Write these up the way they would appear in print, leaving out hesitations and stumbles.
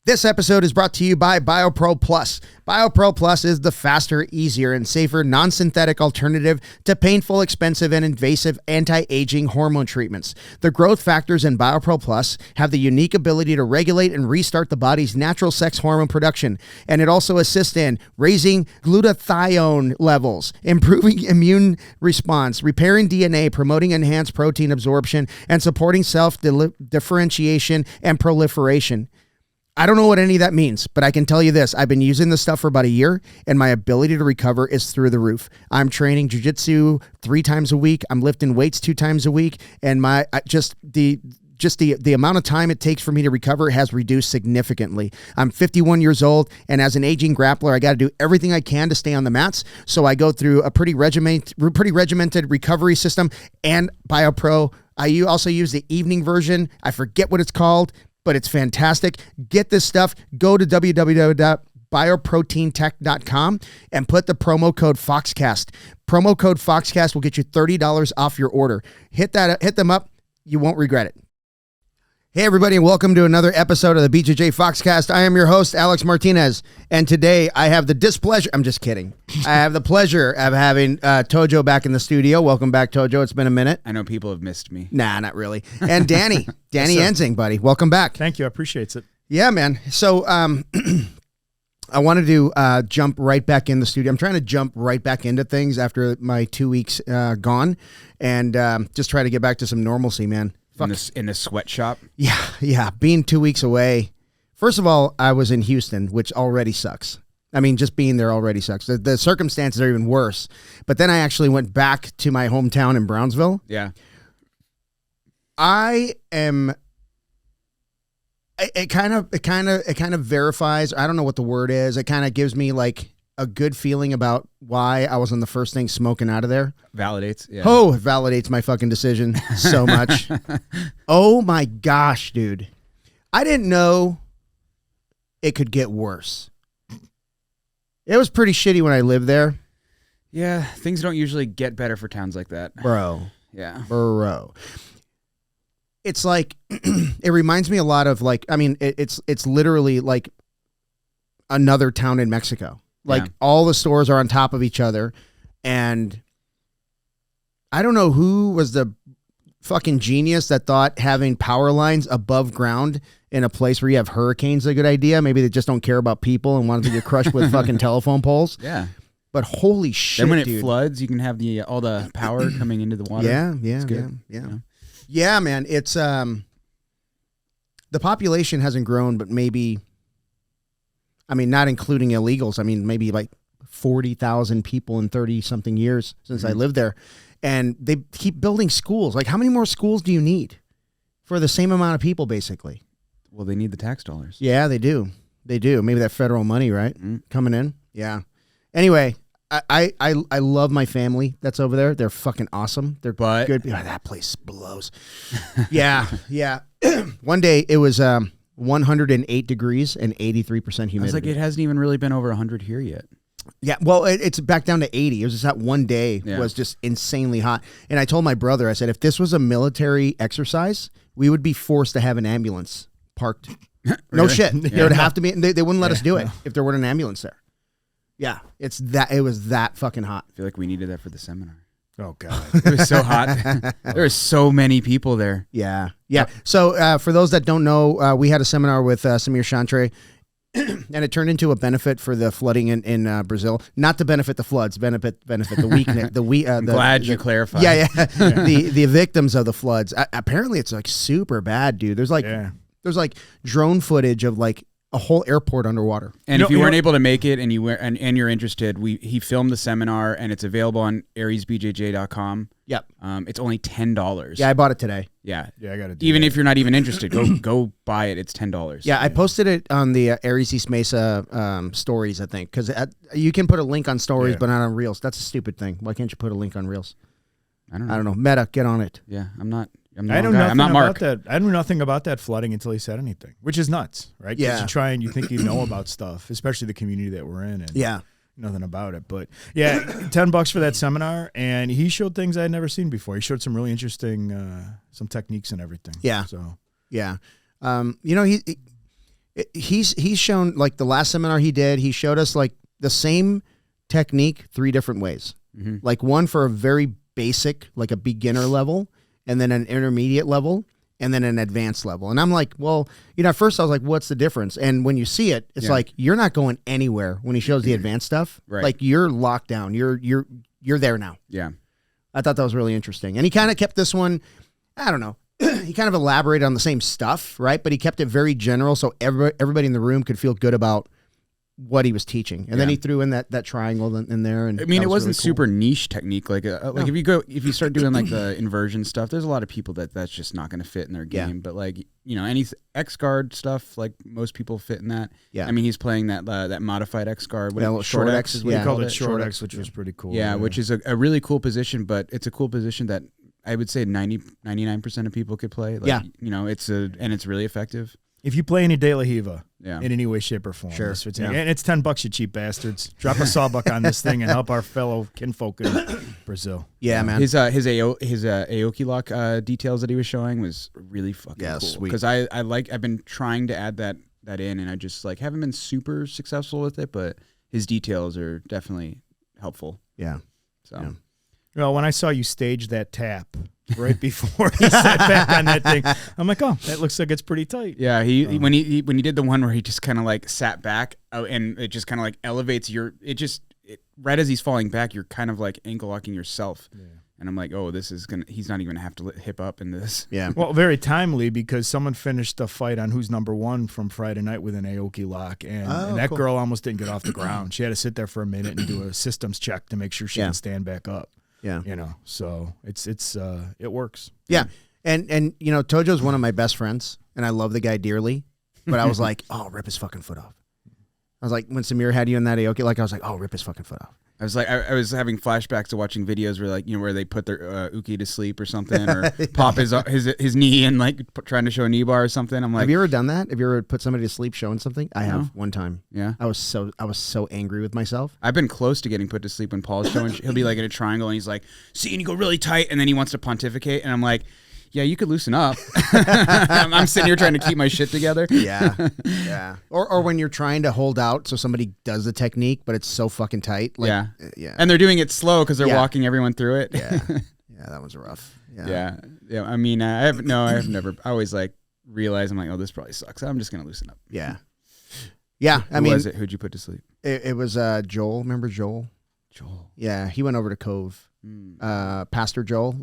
This episode is brought to you by Biopro Plus. Biopro Plus is the faster, easier, and safer non-synthetic alternative to painful, expensive, and invasive anti-aging hormone treatments. The growth factors in Biopro Plus have the unique ability to regulate and restart the body's natural sex hormone production, and it also assists in raising glutathione levels, improving immune response, repairing DNA, promoting enhanced protein absorption, and supporting self-differentiation and proliferation. I don't know what any of that means, but I can tell you this. I've been using this stuff for about a year, and my ability to recover is through the roof. I'm training Jiu-Jitsu 3 times a week. I'm lifting weights 2 times a week, and the amount of time it takes for me to recover has reduced significantly. I'm 51 years old, and as an aging grappler, I got to do everything I can to stay on the mats. So I go through a pretty regimented recovery system, and Biopro. I also use the evening version. I forget what it's called, but it's fantastic. Get this stuff. Go to www.bioproteintech.com and put the promo code Foxcast. Promo code Foxcast will get you $30 off your order. Hit them up. You won't regret it. Hey, everybody, and welcome to another episode of the BJJ Foxcast. I am your host, Alex Martinez, and today I have the displeasure. I'm just kidding. I have the pleasure of having Tojo back in the studio. Welcome back, Tojo. It's been a minute. I know people have missed me. Nah, not really. And Danny Ensing, buddy. Welcome back. Thank you. I appreciate it. Yeah, man. So I wanted to jump right back in the studio. I'm trying to jump right back into things after my 2 weeks gone and just try to get back to some normalcy, man. In the sweatshop? Yeah. Being 2 weeks away. First of all, I was in Houston, which already sucks. I mean, just being there already sucks. The circumstances are even worse. But then I actually went back to my hometown in Brownsville. Yeah. It kind of verifies, I don't know what the word is. It kind of gives me like a good feeling about why I was on the first thing smoking out of there. Validates. Yeah. Oh, it validates my fucking decision so much. Oh my gosh, dude. I didn't know it could get worse. It was pretty shitty when I lived there. Yeah, things don't usually get better for towns like that. Bro. Yeah. Bro. It's like, it reminds me a lot of like, I mean, it's literally like another town in Mexico. Like all the stores are on top of each other, and I don't know who was the fucking genius that thought having power lines above ground in a place where you have hurricanes is a good idea. Maybe they just don't care about people and wanted to get crushed with fucking telephone poles. Yeah. But holy shit, then when dude. It floods, you can have all the power coming into the water. Yeah. Yeah, man. It's the population hasn't grown, but maybe, I mean, not including illegals. I mean, maybe like 40,000 people in 30-something years since I lived there. And they keep building schools. Like, how many more schools do you need for the same amount of people, basically? Well, they need the tax dollars. Yeah, they do. They do. Maybe that federal money, right? Coming in. Yeah. Anyway, I love my family that's over there. They're fucking awesome. They're good. Oh, that place blows. Yeah. One day it was 108 degrees and 83% humidity. I was like, it hasn't even really been over 100 here yet. Yeah, well, it's back down to 80. It was just that one day was just insanely hot. And I told my brother, I said, if this was a military exercise, we would be forced to have an ambulance parked. Really? No shit. There would have to be. They wouldn't let us do it if there weren't an ambulance there. Yeah, it was that fucking hot. I feel like we needed that for the seminar. Oh, God. It was so hot. There were so many people there. Yeah. So for those that don't know, we had a seminar with Samir Chantre, and it turned into a benefit for the flooding in Brazil. Not to benefit the floods, benefit the weakness. I'm glad you clarified. Yeah. the victims of the floods. Apparently, it's like super bad, dude. There's like drone footage of like a whole airport underwater. And if you weren't able to make it and you're interested, he filmed the seminar and it's available on ariesbjj.com. Yep. It's only $10. Yeah, I bought it today. Yeah. Yeah, I got to do Even that. if you're not even interested, go buy it. It's $10. Yeah, I posted it on the Aries East Mesa stories, I think, because you can put a link on stories, but not on Reels. That's a stupid thing. Why can't you put a link on Reels? I don't know. Meta, get on it. Yeah, I'm not Mark. Mark. I knew nothing about that flooding until he said anything, which is nuts, right? Yeah. You try and you think you know about stuff, especially the community that we're in. And nothing about it. But yeah, $10 for that seminar, and he showed things I had never seen before. He showed some really interesting some techniques and everything. Yeah. So yeah. You know, He's shown, like the last seminar he did, he showed us like the same technique 3 different ways. Like one for a very basic, like a beginner level, and then an intermediate level, and then an advanced level. And I'm like, well, at first I was like, what's the difference? And when you see it, it's like you're not going anywhere when he shows the advanced stuff. Right. Like you're locked down. You're there now. Yeah. I thought that was really interesting. And he kind of kept this one, I don't know. He kind of elaborated on the same stuff, right? But he kept it very general so everybody in the room could feel good about what he was teaching. And then he threw in that triangle in there. And I mean, it wasn't really super niche technique. Like if you start doing like the inversion stuff, there's a lot of people that's just not going to fit in their game. Yeah. But like, any X guard stuff, like most people fit in that. Yeah. I mean, he's playing that modified X guard. Short X is what he called it. Short X, which was pretty cool. Yeah, which is a really cool position, but it's a cool position that I would say 99% of people could play. Like, and it's really effective. If you play any De La Riva in any way, shape, or form, sure. And it's $10, you cheap bastards. Drop a sawbuck on this thing and help our fellow kinfolk in Brazil. Yeah, man. His Aoki lock details that he was showing was really fucking cool. Sweet. Because I've been trying to add that in, and I just like haven't been super successful with it, but his details are definitely helpful. Yeah. So. Yeah. Well, when I saw you stage that tap right before he sat back on that thing, I'm like, oh, that looks like it's pretty tight. Yeah, when he did the one where he just kind of like sat back and it just kind of like elevates right as he's falling back, you're kind of like ankle locking yourself. Yeah. And I'm like, oh, he's not even gonna have to hip up in this. Yeah. Well, very timely because someone finished the fight on Who's Number One from Friday night with an Aoki lock, and that girl almost didn't get off the ground. She had to sit there for a minute and do a systems check to make sure she can stand back up. Yeah. So it works. Yeah. And Tojo's one of my best friends, and I love the guy dearly, but I was like, oh, rip his fucking foot off. I was like, when Samir had you in that Aoki, like I was like, oh, rip his fucking foot off. I was like, I was having flashbacks to watching videos where where they put their uki to sleep or something, or pop his knee and like trying to show a knee bar or something. I'm like, have you ever done that? Have you ever put somebody to sleep showing something? I have one time. Yeah. I was so angry with myself. I've been close to getting put to sleep when Paul's showing. He'll be like in a triangle and he's like, see, and you go really tight, and then he wants to pontificate, and I'm like, yeah, you could loosen up. I'm sitting here trying to keep my shit together. Yeah. Or when you're trying to hold out so somebody does the technique, but it's so fucking tight. Like, yeah. And they're doing it slow because they're walking everyone through it. Yeah, that was rough. Yeah. I mean, I always like realize I'm like, oh, this probably sucks. I'm just gonna loosen up. Yeah. Who was it? Who'd you put to sleep? It was Joel. Remember Joel? Joel. Yeah, he went over to Cove. Pastor Joel.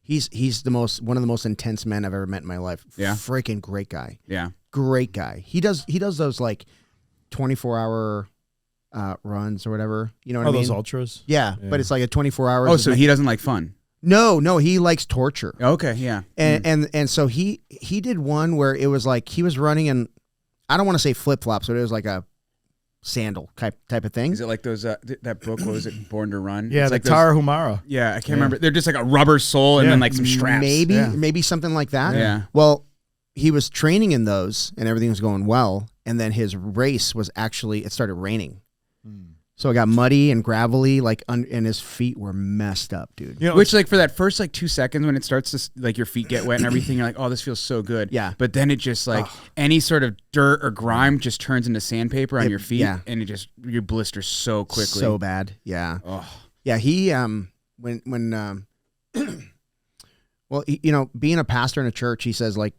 He's one of the most intense men I've ever met in my life. Yeah. Freaking great guy. Yeah. Great guy. He does those like 24-hour runs or whatever. You know what I mean? Those ultras? Yeah, but it's like a 24 hours. Oh, so he doesn't like fun? No, he likes torture. Okay, yeah. And so he did one where it was like he was running in, I don't want to say flip-flops, but it was like a sandal type of thing. Is it like those that book? What was it? Born to Run? Yeah, it's like like Tara Humara. Yeah, I can't remember. They're just like a rubber sole and then like some straps. Maybe something like that. Yeah. Well, he was training in those and everything was going well, and then his race was it started raining. So it got muddy and gravelly, and his feet were messed up, dude. Which, like, for that first, 2 seconds when it starts to, like, your feet get wet and everything, you're like, oh, this feels so good. Yeah. But then it just, any sort of dirt or grime just turns into sandpaper on your feet, and it just, you blister so quickly. So bad, yeah. Oh. Yeah, he, well, being a pastor in a church, he says, like,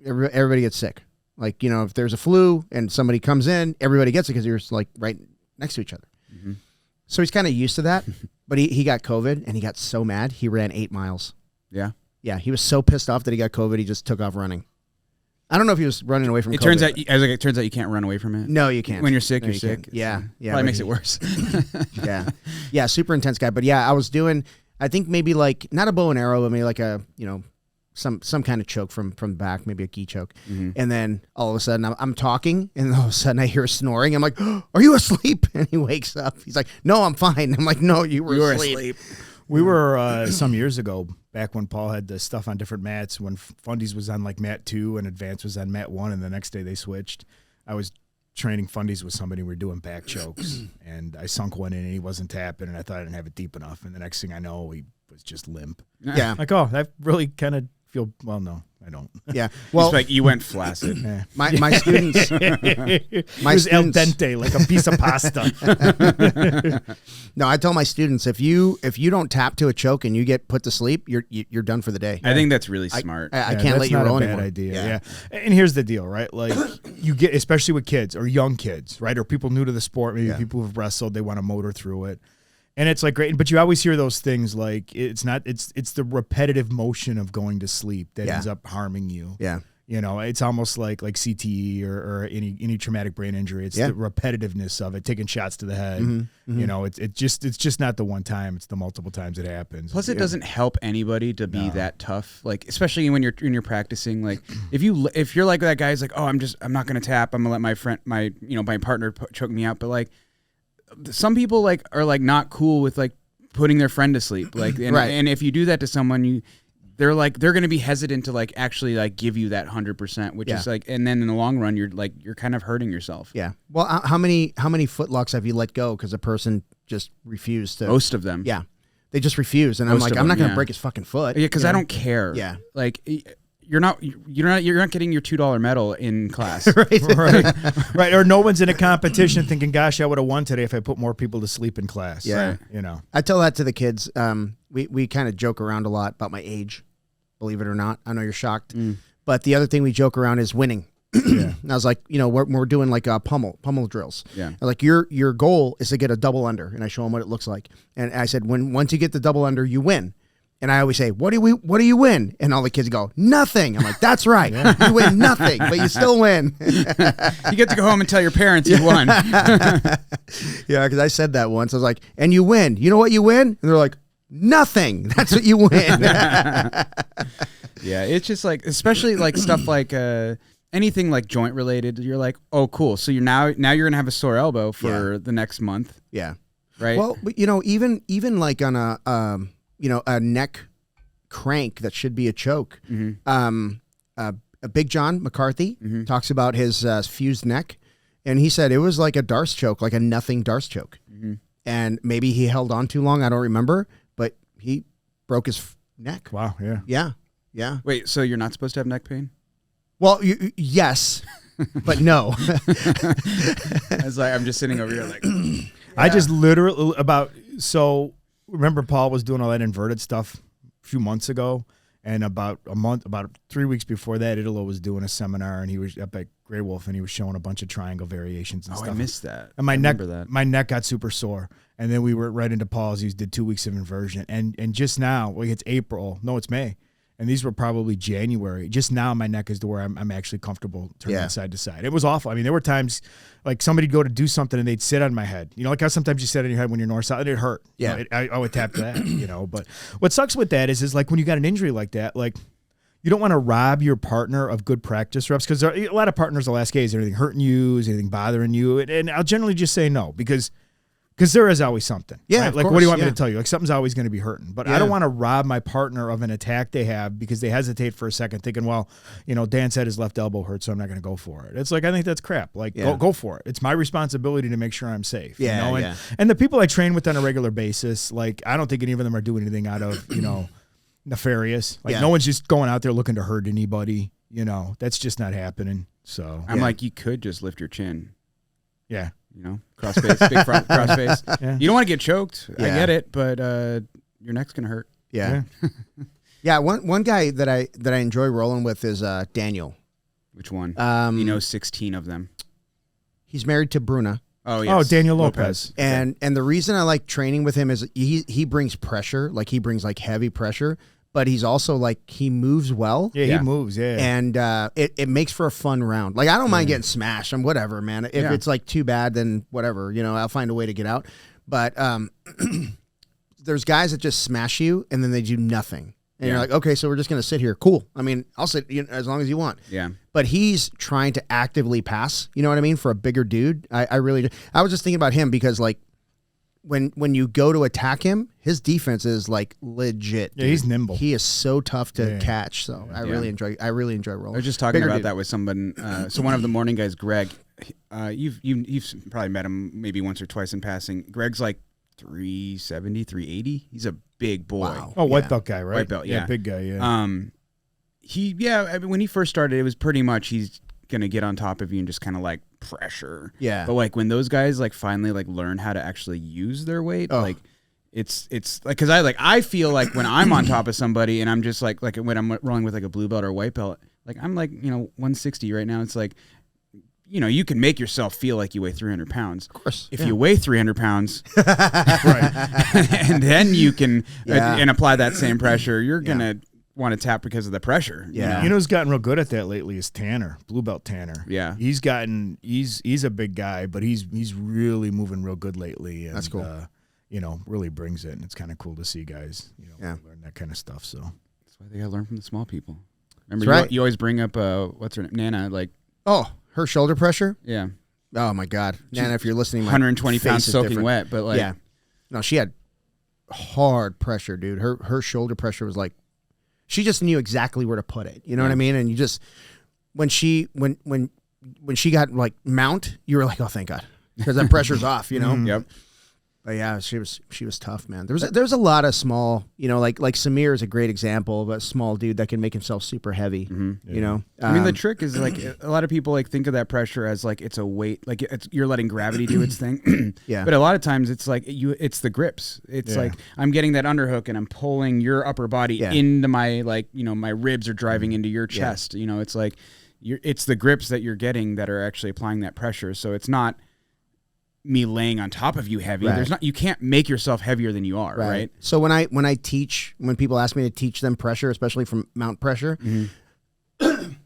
everybody gets sick. Like, if there's a flu and somebody comes in, everybody gets it because you're, like, right next to each other. Mm-hmm. So he's kind of used to that, but he got COVID and he got so mad he ran 8 miles. Yeah. Yeah, he was so pissed off that he got COVID he just took off running. I don't know if he was running away from COVID. It turns out you can't run away from it. No, you can't. When you're sick, you're sick. Yeah. Probably makes it worse. Yeah, super intense guy. But yeah, I was doing, I think maybe like, not a bow and arrow, but maybe like a, some kind of choke from the back, maybe a gi choke. Mm-hmm. And then all of a sudden I'm talking and all of a sudden I hear snoring. I'm like, oh, are you asleep? And he wakes up. He's like, no, I'm fine. I'm like, no, you were asleep. We were some years ago, back when Paul had the stuff on different mats, when Fundies was on like mat 2 and Advance was on mat 1, and the next day they switched. I was training Fundies with somebody. We were doing back chokes, and I sunk one in and he wasn't tapping, and I thought I didn't have it deep enough. And the next thing I know, he was just limp. Yeah. Like, oh, that really kind of feel well. No, I don't. Yeah. Well, it's like you went flaccid. My students, my students, al dente, like a piece of pasta. No, I tell my students if you don't tap to a choke and you get put to sleep, you're done for the day. I think that's really smart. I can't let you roll anymore. That's not a bad idea. Yeah. And here's the deal, right? Like you get, especially with kids or young kids, right, or people new to the sport, maybe people who've wrestled, they want to motor through it. And it's like great, but you always hear those things like it's the repetitive motion of going to sleep that ends up harming you. Yeah. You know, it's almost like CTE or any traumatic brain injury. It's the repetitiveness of it, taking shots to the head. You know, it's just not the one time, it's the multiple times it happens. Plus it doesn't help anybody to be that tough. Like especially when you're practicing, like if you're like that guy's like, "Oh, I'm not going to tap. I'm going to let my partner choke me out." But like some people like are like not cool with like putting their friend to sleep, like and if you do that to someone, they're going to be hesitant to like actually like give you that 100%, which is like, and then in the long run you're kind of hurting yourself. Yeah. Well, how many footlocks have you let go because a person just refused to? Most of them. Yeah, they just refuse, and I'm like, I'm not going to break his fucking foot. Yeah, because I don't care. Yeah, like. You're not getting your $2 medal in class. Right. Or no one's in a competition thinking, gosh, I would have won today if I put more people to sleep in class. Yeah. Right? You know. I tell that to the kids. We kind of joke around a lot about my age, believe it or not. I know you're shocked. But the other thing we joke around is winning. And I was like, we're doing like pummel drills. Yeah. Like your goal is to get a double under, and I show them what it looks like. And I said, once you get the double under, you win. And I always say, what do you win? And all the kids go, nothing. I'm like, that's right. You win nothing, but you still win. You get to go home and tell your parents you won. Yeah, because I said that once. I was like, and you win. You know what you win? And they're like, nothing. That's what you win. Yeah, it's just like, especially like stuff like anything like joint related. You're like, oh, cool. So now you're going to have a sore elbow for the next month. Yeah. Right. Well, even like on a neck crank that should be a choke. Big John McCarthy talks about his fused neck, and he said it was like a Darce choke, like a nothing Darce choke. And maybe he held on too long. I don't remember, but he broke his neck. Wow. Yeah. Yeah. Wait, so you're not supposed to have neck pain? Well, yes, but no. I was like, I'm just sitting over here like. I just literally remember Paul was doing all that inverted stuff a few months ago, and about 3 weeks before that, Italo was doing a seminar, and he was up at Grey Wolf, and he was showing a bunch of triangle variations and stuff. I missed that. And my neck got super sore, and then we were right into Paul's. He did 2 weeks of inversion, and just now, like it's April, no, it's May. And these were probably January. Just now, my neck is to where I'm actually comfortable turning side to side. It was awful. I mean, there were times like somebody'd go to do something and they'd sit on my head. You know, like how sometimes you sit on your head when you're north-south, and it hurt. Yeah. I would tap that, But what sucks with that is like when you got an injury like that, like you don't want to rob your partner of good practice reps, because a lot of partners will ask, hey, is anything hurting you? Is anything bothering you? And I'll generally just say no, because there is always something. Yeah. Right? Like, what do you want me to tell you? Like, something's always going to be hurting. But I don't want to rob my partner of an attack they have because they hesitate for a second thinking, well, Dan said his left elbow hurts, so I'm not going to go for it. It's like, I think that's crap. Like, go for it. It's my responsibility to make sure I'm safe. Yeah, And the people I train with on a regular basis, like, I don't think any of them are doing anything out of, nefarious. Like, no one's just going out there looking to hurt anybody. That's just not happening. So I'm like, you could just lift your chin. Yeah. Cross face, big front cross face. Yeah. You don't want to get choked. Yeah. I get it, but your neck's gonna hurt. Yeah. Yeah. One guy that I enjoy rolling with is Daniel. Which one? 16 of them. He's married to Bruna. Oh yes. Oh, Daniel Lopez. And the reason I like training with him is he brings pressure, like he brings like heavy pressure, but he's also like, he moves well. Yeah, he moves, yeah. And it makes for a fun round. Like, I don't mind getting smashed. I'm whatever, man. If it's like too bad, then whatever, I'll find a way to get out. But there's guys that just smash you and then they do nothing. And you're like, okay, so we're just going to sit here. Cool. I mean, I'll sit as long as you want. Yeah. But he's trying to actively pass, you know what I mean? For a bigger dude. I was just thinking about him because like, when you go to attack him, his defense is like legit. Yeah, he's nimble. He is so tough to catch. So I really enjoy rolling. I was just talking about that with someone. So one of the morning guys, Greg, you've probably met him maybe once or twice in passing. Greg's like 370, 380. He's a big boy. Wow. Oh, white belt guy, right? White belt, yeah. Big guy, yeah. I mean, when he first started, it was pretty much he's gonna get on top of you and just kind of like pressure. Yeah. But like when those guys like finally like learn how to actually use their weight, like it's like because I feel like when I'm on top of somebody and I'm just like when I'm rolling with like a blue belt or a white belt, like I'm like 160 right now. It's like you can make yourself feel like you weigh 300 pounds. Of course. If you weigh 300 pounds, and then you can and apply that same pressure, you're gonna want to tap because of the pressure. Yeah. You know who's gotten real good at that lately is Tanner, blue belt Tanner. Yeah. He's a big guy, but he's really moving real good lately. And, that's cool. Really brings it, and it's kind of cool to see guys, learn that kind of stuff. So that's why they gotta learn from the small people. Remember, you always bring up what's her name, Nana, like her shoulder pressure. Yeah. Oh my God, Nana, if you're listening, 120 pounds soaking wet, but like no, she had hard pressure, dude. Her shoulder pressure was like. She just knew exactly where to put it. You know what I mean? And you just when she got like mount, you were like, oh, thank God, because that pressure's off. Yep. But yeah, she was tough, man. There's a lot of small, like Samir is a great example of a small dude that can make himself super heavy. Mm-hmm. I mean, the trick is like a lot of people like think of that pressure as like it's a weight, like you're letting gravity do its thing. Yeah. But a lot of times it's like it's the grips. It's like I'm getting that underhook and I'm pulling your upper body into my my ribs are driving into your chest. It's like it's the grips that you're getting that are actually applying that pressure. So it's not me laying on top of you heavy. Right. You can't make yourself heavier than you are, right? So when I teach, when people ask me to teach them pressure, especially from mount pressure,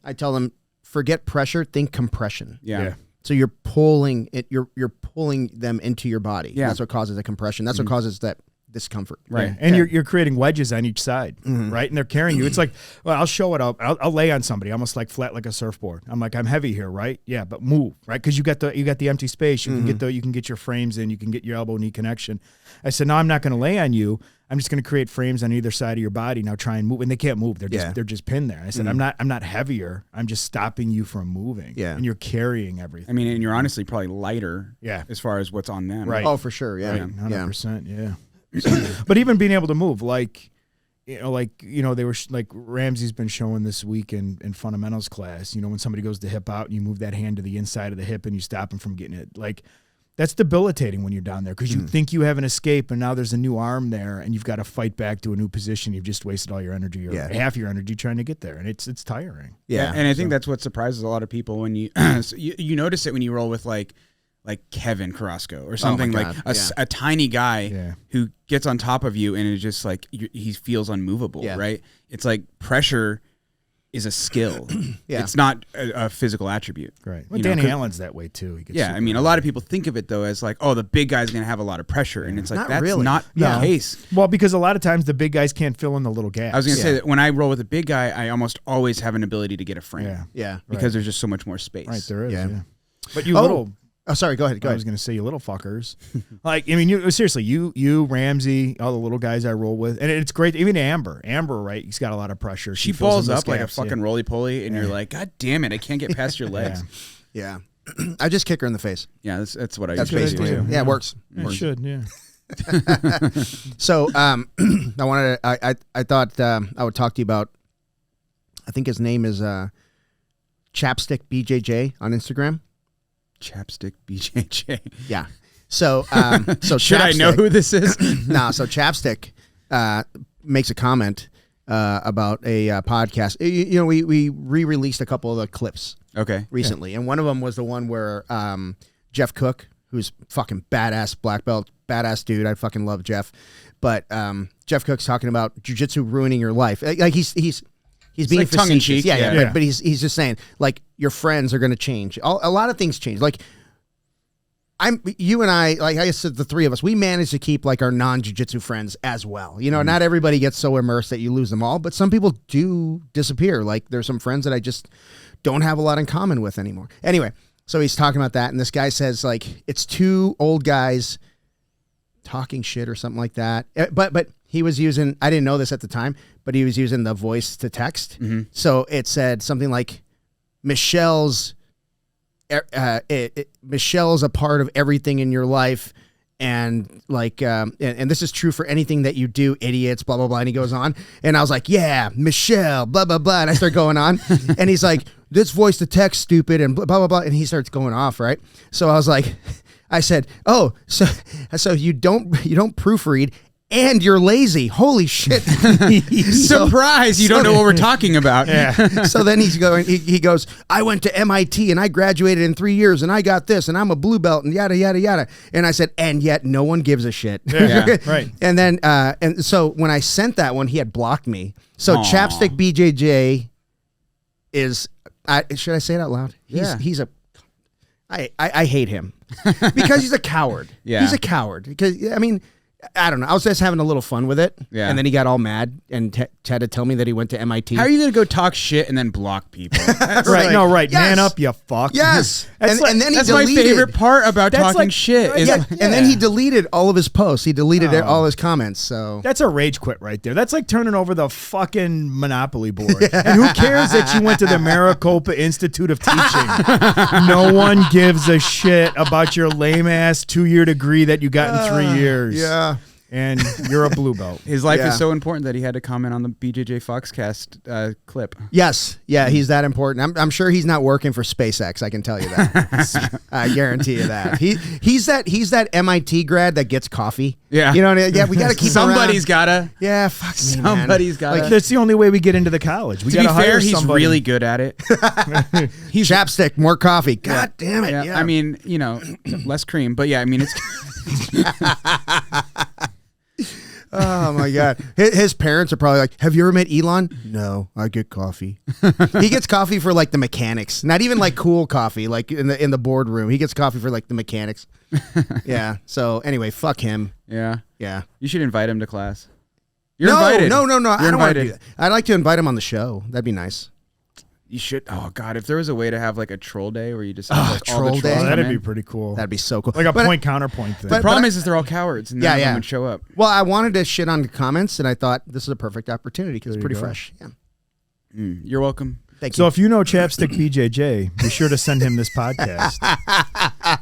I tell them forget pressure, think compression. Yeah. So you're pulling it, you're pulling them into your body. Yeah. That's what causes the compression. That's what causes that discomfort. Right. And you're creating wedges on each side, right? And they're carrying you. It's like, well, I'll show it up. I'll lay on somebody, almost like flat like a surfboard. I'm like, I'm heavy here, right? Yeah, but move, right? Because you got the empty space. You can get your frames in. You can get your elbow knee connection. I said, no, I'm not going to lay on you. I'm just going to create frames on either side of your body. Now try and move, and they can't move. They're just pinned there. I said, I'm not heavier. I'm just stopping you from moving. Yeah, and you're carrying everything. I mean, and you're honestly probably lighter. Yeah, as far as what's on them. Right. Oh, for sure. Yeah. 100%. Yeah. But even being able to move, they were like Ramsey's been showing this week in fundamentals class. When somebody goes to hip out and you move that hand to the inside of the hip and you stop them from getting it, like that's debilitating when you're down there because you think you have an escape and now there's a new arm there and you've got to fight back to a new position. You've just wasted all your energy or half your energy trying to get there, and it's tiring. Yeah, and I think that's what surprises a lot of people when you you notice it when you roll with like Kevin Carrasco or something, like a tiny guy who gets on top of you and it's just like he feels unmovable, right? It's like pressure is a skill. It's not a physical attribute. Right. Well, Danny Allen's that way too. I mean, a lot of people think of it though as like, oh, the big guy's going to have a lot of pressure. And it's like, that's not the case. Well, because a lot of times the big guys can't fill in the little gaps. I was going to say that when I roll with a big guy, I almost always have an ability to get a frame. Yeah. Because there's just so much more space. Right, there is. Yeah. But Oh, sorry. Go ahead. I was going to say, you little fuckers. Seriously, you, Ramsey, all the little guys I roll with. And it's great. Even Amber, right? He's got a lot of pressure. She balls up like a fucking roly-poly, and you're like, God damn it, I can't get past your legs. Yeah. I just kick her in the face. Yeah, that's what I That's usually basically do. it. Yeah, it works. It should, yeah. So I thought I would talk to you about, I think his name is Chapstick BJJ on Instagram. Chapstick BJJ. Yeah. So should I know who this is? No. So Chapstick makes a comment about a podcast. We re-released a couple of the clips. Recently, and one of them was the one where Jeff Cook, who's fucking badass black belt, badass dude. I fucking love Jeff, but Jeff Cook's talking about jiu-jitsu ruining your life. Like he's being like tongue in cheek. Yeah. But he's just saying like your friends are going to change. A lot of things change. Like you and I, like I said, the three of us, we managed to keep like our non-jiu-jitsu friends as well. Not everybody gets so immersed that you lose them all, but some people do disappear. Like there's some friends that I just don't have a lot in common with anymore. Anyway, so he's talking about that, and this guy says like it's two old guys talking shit or something like that. But he was using, I didn't know this at the time, but he was using the voice to text. So it said something like Michelle's a part of everything in your life, And like, and this is true for anything that you do, idiots, blah, blah, blah. And he goes on. And I was like, yeah, Michelle, blah, blah, blah. And I start going on. And he's like, this voice to text stupid and blah, blah, blah. And he starts going off, right? So I was like, I said, oh, so you don't proofread and you're lazy. Holy shit. Surprise, you don't know what we're talking about. Yeah. So then he goes, I went to MIT and I graduated in 3 years and I got this and I'm a blue belt and yada, yada, yada. And I said, and yet no one gives a shit. Yeah, right. And then, and so when I sent that one, he had blocked me. So Chapstick BJJ is, should I say it out loud? I hate him because he's a coward. Yeah. He's a coward because, I mean, I don't know. I was just having a little fun with it. Yeah. And then he got all mad and had to tell me that he went to MIT. How are you going to go talk shit and then block people? Right. Like, no, right. Yes. Man up, you fuck. Yes. And then he that's deleted. My favorite part about talking shit. Is And then he deleted all of his posts. He deleted all his comments. So that's a rage quit right there. That's like turning over the fucking Monopoly board. And who cares that you went to the Maricopa Institute of Teaching? No one gives a shit about your lame-ass 2-year degree that you got in 3 years. Yeah. And you're a blue belt. His life is so important that he had to comment on the BJJ Foxcast clip. Yes. Yeah, he's that important. I'm sure he's not working for SpaceX. I can tell you that. I guarantee you that. He's that MIT grad that gets coffee. Yeah. You know what I mean? Yeah, we got to keep Somebody's got to. Yeah, fuck me, man. Somebody's got to. Like, that's the only way we get into the college. We to be hire fair, he's somebody. really good at it. He's Chapstick, more coffee. God damn it. Yeah. I mean, you know, less cream. But yeah, I mean, it's... Oh my God. His parents are probably like, have you ever met Elon? No, I get coffee. He gets coffee for like the mechanics, not even like cool coffee, like in the boardroom. He gets coffee for like the mechanics. Yeah. So anyway, fuck him. Yeah. Yeah. You should invite him to class. You're invited. No. You're I don't want to invited. do that. I'd like to invite him on the show. That'd be nice. You should. Oh God, if there was a way to have like a troll day where you just have like all the troll trolls day? come That'd in. be pretty cool. That'd be so cool. Like a point counterpoint thing. The problem is they're all cowards and none of them would show up. Well, I wanted to shit on the comments, and I thought this is a perfect opportunity because it's pretty fresh. Yeah. You're welcome. Thank you. So if you know Chapstick BJJ, be sure to send him this podcast.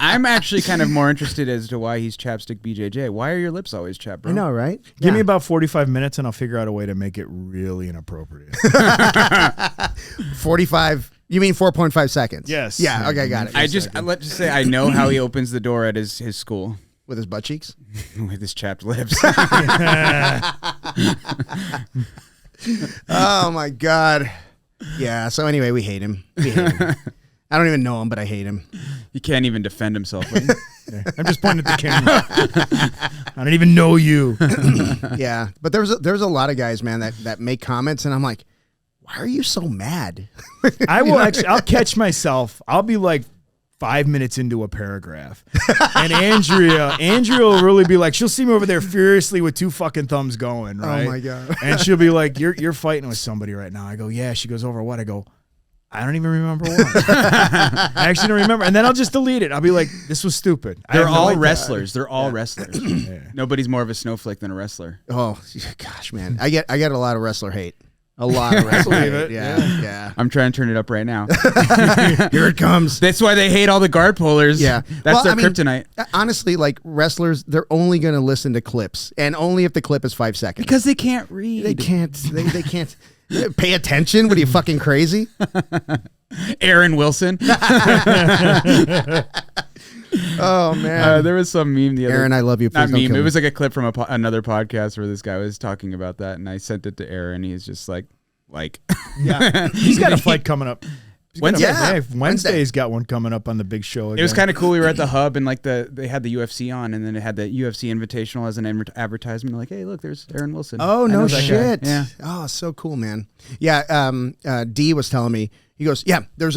I'm actually kind of more interested as to why he's Chapstick BJJ. Why are your lips always chapped, bro? I know, right? Give me about 45 minutes and I'll figure out a way to make it really inappropriate. 45. You mean 4.5 seconds? Yes. Yeah. Okay, got it. Let's just say I know how he opens the door at his school. With his butt cheeks? With his chapped lips. Oh my God. Yeah. So anyway, we hate him. I don't even know him, but I hate him. He can't even defend himself. I'm just pointing at the camera. I don't even know you. Yeah. But there's a lot of guys, man, that make comments, and I'm like, why are you so mad? I'll catch myself. I'll be like 5 minutes into a paragraph. And Andrea will really be like, she'll see me over there furiously with 2 fucking thumbs going, right? Oh my God. And she'll be like, you're fighting with somebody right now. I go, yeah. She goes, over what? I go, I don't even remember what. I actually don't remember. And then I'll just delete it. I'll be like, this was stupid. They're all wrestlers. They're all wrestlers. Yeah. Nobody's more of a snowflake than a wrestler. Oh gosh, man. I get a lot of wrestler hate. A lot of wrestler hate. Yeah. I'm trying to turn it up right now. Here it comes. That's why they hate all the guard pullers. Yeah. That's their kryptonite. Honestly, like wrestlers, they're only going to listen to clips, and only if the clip is 5 seconds. Because they can't read. They can't. They can't pay attention. What are you, fucking crazy? Aaron Wilson. Oh man, there was some meme the other. Aaron, I love you. Please not don't meme. kill It me. was like a clip from another podcast where this guy was talking about that, and I sent it to Aaron. He's just like, yeah, he's got a fight coming up. Wednesday. Wednesday's got one coming up on the big show again. It was kind of cool. We were at the hub, and like they had the UFC on, and then it had the UFC Invitational as an advertisement. Like, hey, look, there's Aaron Wilson. Oh no shit! Yeah. Oh, so cool, man. Yeah. D was telling me. He goes, yeah. It's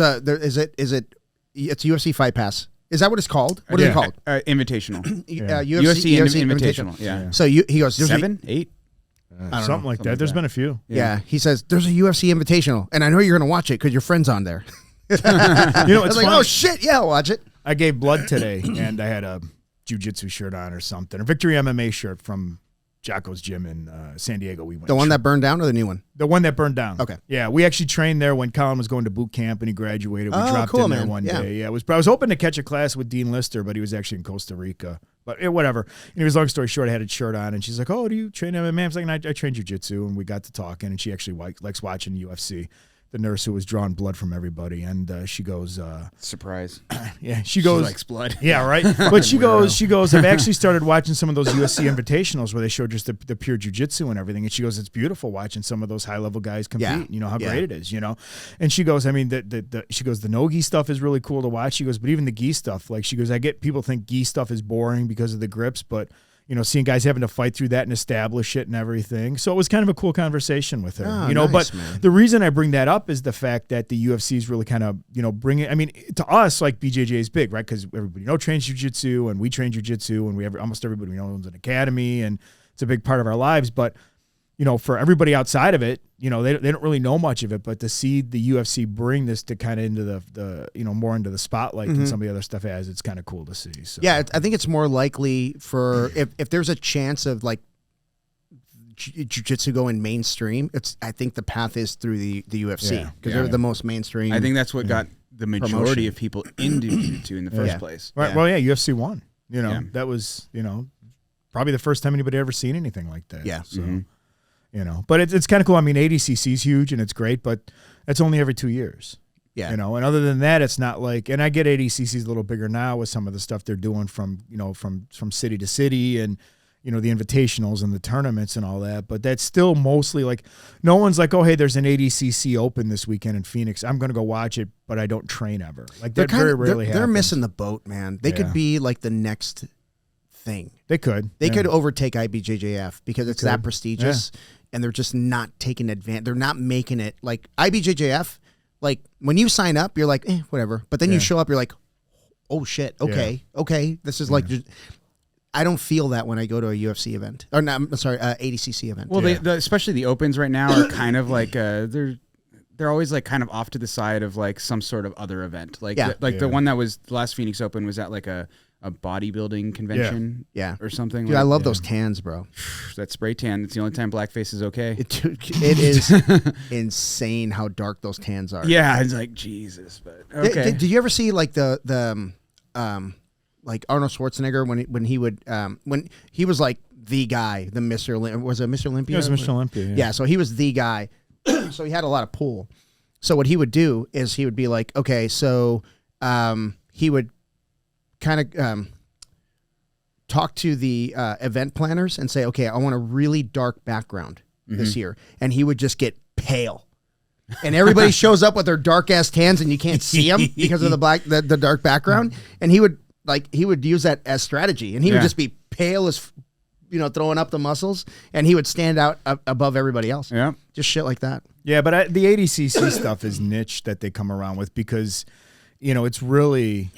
UFC Fight Pass. Is that what it's called? What is it called? Invitational. UFC Invitational. Yeah. So he goes, 7, 8. Something like that. There's been a few. Yeah. He says, there's a UFC Invitational, and I know you're going to watch it because your friend's on there. It's like, oh, shit, yeah, I'll watch it. I gave blood today, and I had a Jiu-Jitsu shirt on or something. A Victory MMA shirt from Jocko's gym in San Diego. We went the one that burned down or the new one? The one that burned down. Okay. Yeah, we actually trained there when Colin was going to boot camp and he graduated. We dropped in there one day. Yeah, I was hoping to catch a class with Dean Lister, but he was actually in Costa Rica. But whatever. Anyways, long story short, I had a shirt on, and she's like, "Oh, do you train MMA?" I was like, "I train jiu-jitsu," and we got to talking, and she actually likes watching UFC. The nurse who was drawing blood from everybody, and she goes, surprise. Yeah, she goes, likes blood. Yeah, right. But she goes, I've actually started watching some of those UFC invitationals where they show just the pure jiu-jitsu and everything. And she goes, it's beautiful watching some of those high-level guys compete. Yeah. You know how great it is, you know. And she goes, I mean, she goes, the no-gi stuff is really cool to watch. She goes, but even the gi stuff, like she goes, I get people think gi stuff is boring because of the grips, but you know, seeing guys having to fight through that and establish it and everything. So it was kind of a cool conversation with her, you know, nice, but man. The reason I bring that up is the fact that the UFC is really kind of, you know, bringing, I mean, to us, like BJJ is big, right? Because everybody trains jiu-jitsu and we train jiu-jitsu and we have almost everybody we know owns an academy and it's a big part of our lives. But, you know, for everybody outside of it, you know, they don't really know much of it, but to see the UFC bring this to kind of into the you know, more into the spotlight than some of the other stuff has, it's kind of cool to see. So. Yeah, I think it's more likely for if there's a chance of like jiu-jitsu going mainstream, I think the path is through the UFC because they're the most mainstream. I think that's what got the majority of people into jiu-jitsu in the first place. Right. Yeah. Well, yeah, UFC won. You know, that was, you know, probably the first time anybody ever seen anything like that. Yeah. So. You know, but it's kind of cool. I mean, ADCC is huge and it's great, but that's only every 2 years. Yeah. You know, and other than that, it's not like, and I get ADCC's a little bigger now with some of the stuff they're doing from, you know, from city to city and, you know, the invitationals and the tournaments and all that. But that's still mostly like, no one's like, oh, hey, there's an ADCC open this weekend in Phoenix. I'm going to go watch it, but I don't train ever. Like that very rarely happens. They're missing the boat, man. They could be like the next thing. They could. They could overtake IBJJF because it's that prestigious. Yeah. And they're just not taking advantage. They're not making it like IBJJF. Like when you sign up, you're like, whatever. But then you show up, you're like, oh shit, okay. This is like, I don't feel that when I go to a UFC event or not. I'm sorry, ADCC event. Well, especially the opens right now are kind of like they're always like kind of off to the side of like some sort of other event. Like the one that was the last Phoenix Open was at like a bodybuilding convention or something. Dude, like, I love those tans, bro. That spray tan, it's the only time blackface is okay. It is insane how dark those tans are. Yeah, it's like, Jesus. But okay. Did you ever see like the like Arnold Schwarzenegger when he was like the guy, the Mr. Was it Mr. Olympia? It was Mr. Olympia. Yeah, so he was the guy. So he had a lot of pull. So what he would do is he would be like, okay, so he would kind of talk to the event planners and say, okay, I want a really dark background this year. And he would just get pale. And everybody shows up with their dark ass tans and you can't see them because of the dark background. And he would use that as strategy. And he would just be pale as, you know, throwing up the muscles. And he would stand out above everybody else. Yeah. Just shit like that. Yeah, but the ADCC stuff is niche that they come around with because, you know, it's really...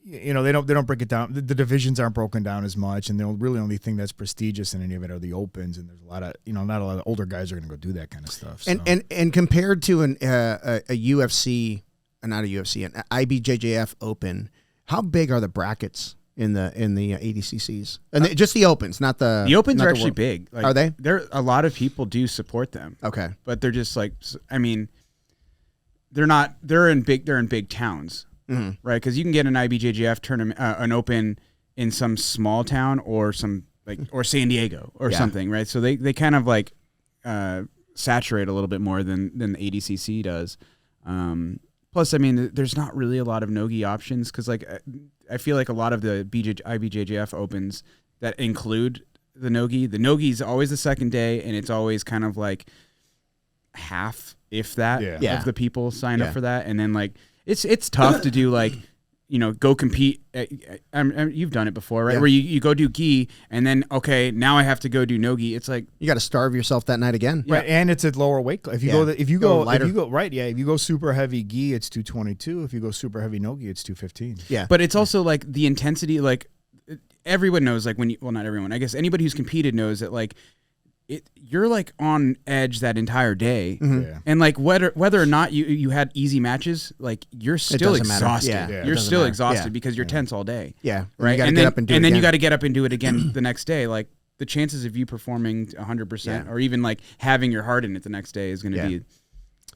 You know, they don't break it down. The divisions aren't broken down as much, and the really only thing that's prestigious in any of it are the opens. And there's a lot of, you know, not a lot of older guys are going to go do that kind of stuff. So. And compared to a UFC, not a UFC, an IBJJF Open, how big are the brackets in the ADCCs? And just the opens, not the. The opens are actually big. Like, are they? A lot of people do support them. Okay, but they're just like, I mean, they're not. They're in big towns. Mm-hmm. Right, because you can get an IBJJF tournament, an open in some small town or or San Diego or something, right? So they kind of like saturate a little bit more than the ADCC does. Plus, I mean, there's not really a lot of no-gi options because, like, I feel like a lot of the IBJJF opens that include the no-gi is always the second day, and it's always kind of like half, if that, of the people sign up for that, and then like. It's tough to do, like, you know, go compete. You've done it before, right? Yeah. Where you go do gi, and then, okay, now I have to go do no gi. It's like you got to starve yourself that night again, right? And it's a lower weight. If you if you go super heavy gi, it's 222. If you go super heavy no gi, it's 215. Yeah, but it's also like the intensity. Like everyone knows, like not everyone. I guess anybody who's competed knows that, like. You're like on edge that entire day, and like whether or not you had easy matches, like you're still exhausted. Yeah, you're still exhausted because you're tense all day. Yeah, right. And then you got to get up and do it then again. you got to get up and do it again the next day. Like the chances of you performing 100% or even like having your heart in it the next day is going to be.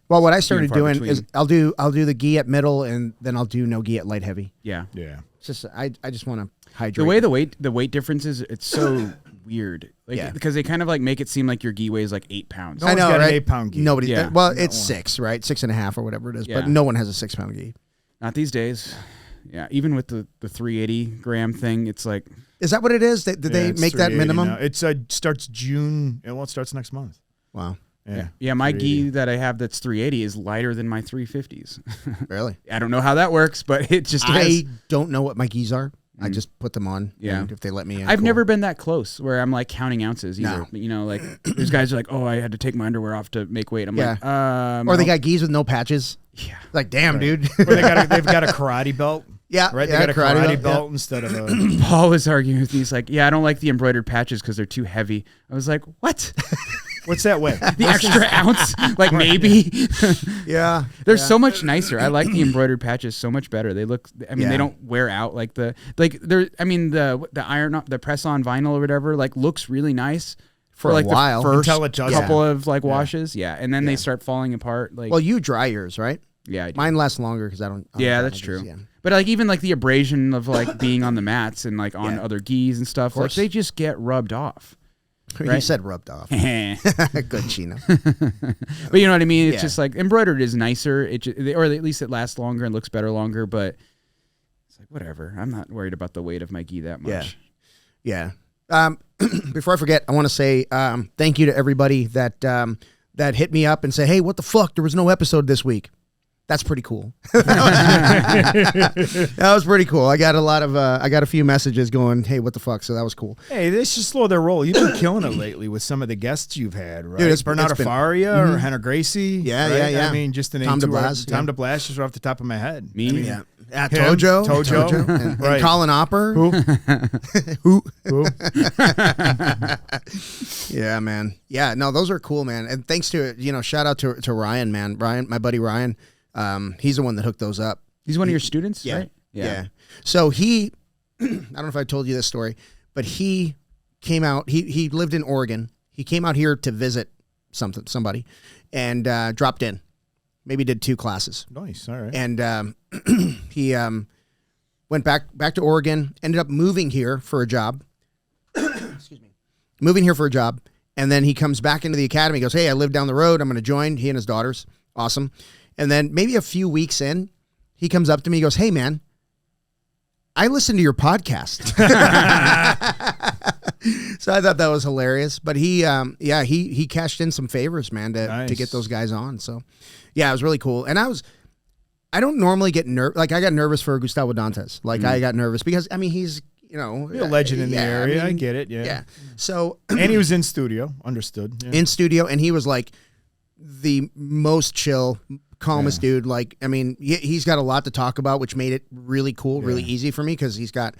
Well, what I started doing is I'll do the gi at middle, and then I'll do no gi at light heavy. Yeah. It's just I just want to hydrate. The way the weight difference is, it's so weird. Like because they kind of like make it seem like your gi weighs like 8 pounds. No, I know, got right? An 8-pound gi. Nobody. Yeah. Well, it's 6, right? 6.5 or whatever it is. But no one has a 6-pound gi. Not these days. Yeah, even with the 380 gram thing, it's like. Is that what it is? Did they make that minimum? Now. It starts June. Well, it starts next month. Wow. Yeah, my gi that I have that's 380 is lighter than my 350s. Really? I don't know how that works, but it just is. I don't know what my gis are. I just put them on. Yeah. And if they let me in. I've never been that close where I'm like counting ounces either. No. You know, like there's guys who are like, oh, I had to take my underwear off to make weight. I'm like, or they got gis with no patches. Yeah. Like, damn, dude. Or they've got a karate belt. Yeah, right. They got a karate belt instead of a. Paul was arguing with me. He's like, "Yeah, I don't like the embroidered patches because they're too heavy." I was like, "What? What's that way? The extra ounce? Like maybe?" Yeah, they're so much nicer. I like the embroidered patches so much better. They look. I mean, they don't wear out like the. I mean, the iron, the press on vinyl or whatever, like looks really nice. For like a while, the first couple of like washes, and then they start falling apart. Like, well, you dry yours, right? Yeah, mine lasts longer because I don't. Yeah, that's true. Yeah. But like even like the abrasion of like being on the mats and like on other gis and stuff, like they just get rubbed off. Right? You said rubbed off. Good Chino. But you know what I mean? It's just like embroidered is nicer. Or at least it lasts longer and looks better longer. But it's like whatever. I'm not worried about the weight of my gi that much. Yeah. Before I forget, I want to say thank you to everybody that hit me up and say, hey, what the fuck? There was no episode this week. That's pretty cool. That was pretty cool. I got a few messages going, hey, what the fuck? So that was cool. Hey, they should slow their roll. You've been killing it lately with some of the guests you've had, right? Dude, it's Bernardo Faria or Hannah Gracie. Yeah, right? yeah. I mean, just the name. Tom DeBlas just off the top of my head. Me? I mean, Tojo. And Colin Opper. Who? Yeah, man. Yeah, no, those are cool, man. And thanks to, shout out to Ryan, man. Ryan, my buddy Ryan. He's the one that hooked those up. He's one of your students, right? Yeah. So I don't know if I told you this story, but he came out, he lived in Oregon. He came out here to visit somebody and dropped in. Maybe did 2 classes. Nice, all right. And he went back to Oregon, ended up moving here for a job. Excuse me. Moving here for a job. And then he comes back into the academy, goes, hey, I live down the road. I'm going to join. He and his daughters. Awesome. And then maybe a few weeks in, he comes up to me, goes, hey, man, I listened to your podcast. So I thought that was hilarious. But he cashed in some favors, man, to get those guys on. So, yeah, it was really cool. And I don't normally get nervous. Like, I got nervous for Gustavo Dantes. Like, I got nervous because, I mean, he's, you're a legend in the area. I get it. Yeah. So, and he was in studio. Understood. Yeah. In studio. And he was like the most chill, calmest dude. Like, I mean, he's got a lot to talk about, which made it really cool, really easy for me because he's got,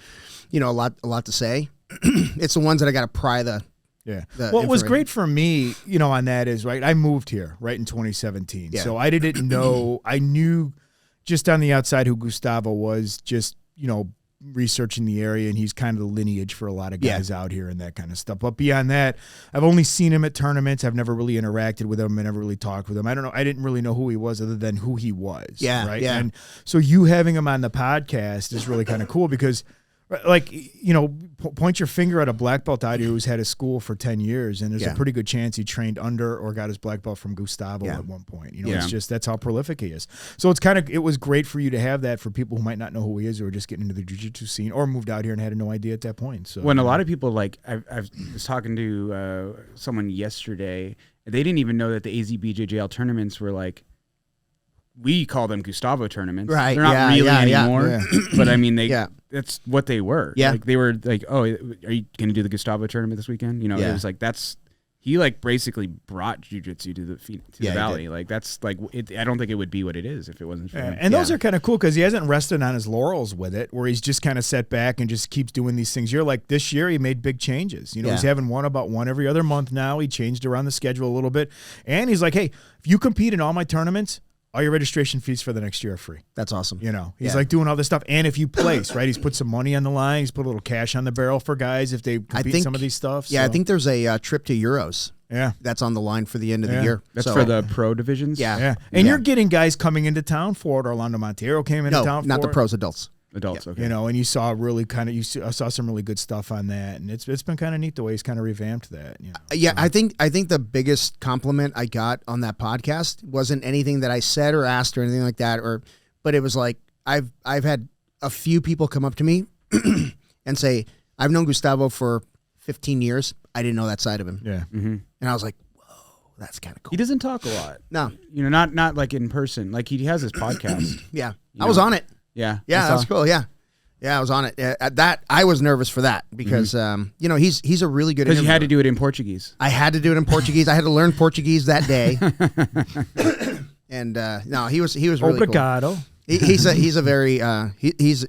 a lot to say. It's the ones that I got to pry the. Yeah. What was great for me, on that is, right, I moved here, right, in 2017. Yeah. So I didn't know, I knew just on the outside who Gustavo was, just, researching the area, and he's kind of the lineage for a lot of guys out here and that kind of stuff. But beyond that, I've only seen him at tournaments. I've never really interacted with him. I never really talked with him. I don't know. I didn't really know who he was other than who he was. Yeah. Right. Yeah. And so you having him on the podcast is really kind of cool because, like, point your finger at a black belt out here who's had a school for 10 years, and there's a pretty good chance he trained under or got his black belt from Gustavo at one point. It's just, that's how prolific he is. So it was great for you to have that for people who might not know who he is or just getting into the jiu-jitsu scene or moved out here and had no idea at that point. So when a lot of people, like, I was talking to someone yesterday, they didn't even know that the AZ BJJL tournaments were like, we call them Gustavo tournaments. Right. They're not really anymore. Yeah. But I mean, that's what they were. Yeah. Like, they were like, oh, are you going to do the Gustavo tournament this weekend? It was like, he like basically brought jiu-jitsu to the valley. Like, that's like, I don't think it would be what it is if it wasn't for him. And those are kind of cool because he hasn't rested on his laurels with it, where he's just kind of set back and just keeps doing these things. You're like, this year he made big changes. He's having about one every other month now. He changed around the schedule a little bit. And he's like, hey, if you compete in all my tournaments, all your registration fees for the next year are free. That's awesome. You know, he's like doing all this stuff. And if you place, right, he's put some money on the line. He's put a little cash on the barrel for guys if they compete some of these stuff. Yeah, so. I think there's a trip to Euros. Yeah. That's on the line for the end of the year. That's for the pro divisions? Yeah. And you're getting guys coming into town for it. Orlando Montero came into town for it. No, not the pros, adults. Adults, okay. You know, and you saw I saw some really good stuff on that, and it's been kind of neat the way he's kind of revamped that. You know? Yeah, I think the biggest compliment I got on that podcast wasn't anything that I said or asked or anything like that, but it was like I've had a few people come up to me and say, "I've known Gustavo for 15 years. I didn't know that side of him." Yeah, and I was like, "Whoa, that's kind of cool." He doesn't talk a lot. No, you know, not like in person. Like he has his podcast. Yeah, I was on it. Yeah. Yeah, that's cool. Yeah, I was on it. That I was nervous for that because you know he's a really good. Because you had to do it in Portuguese. I had to do it in Portuguese. I had to learn Portuguese that day. And no, he was really Obrigado. Cool. He's a very he's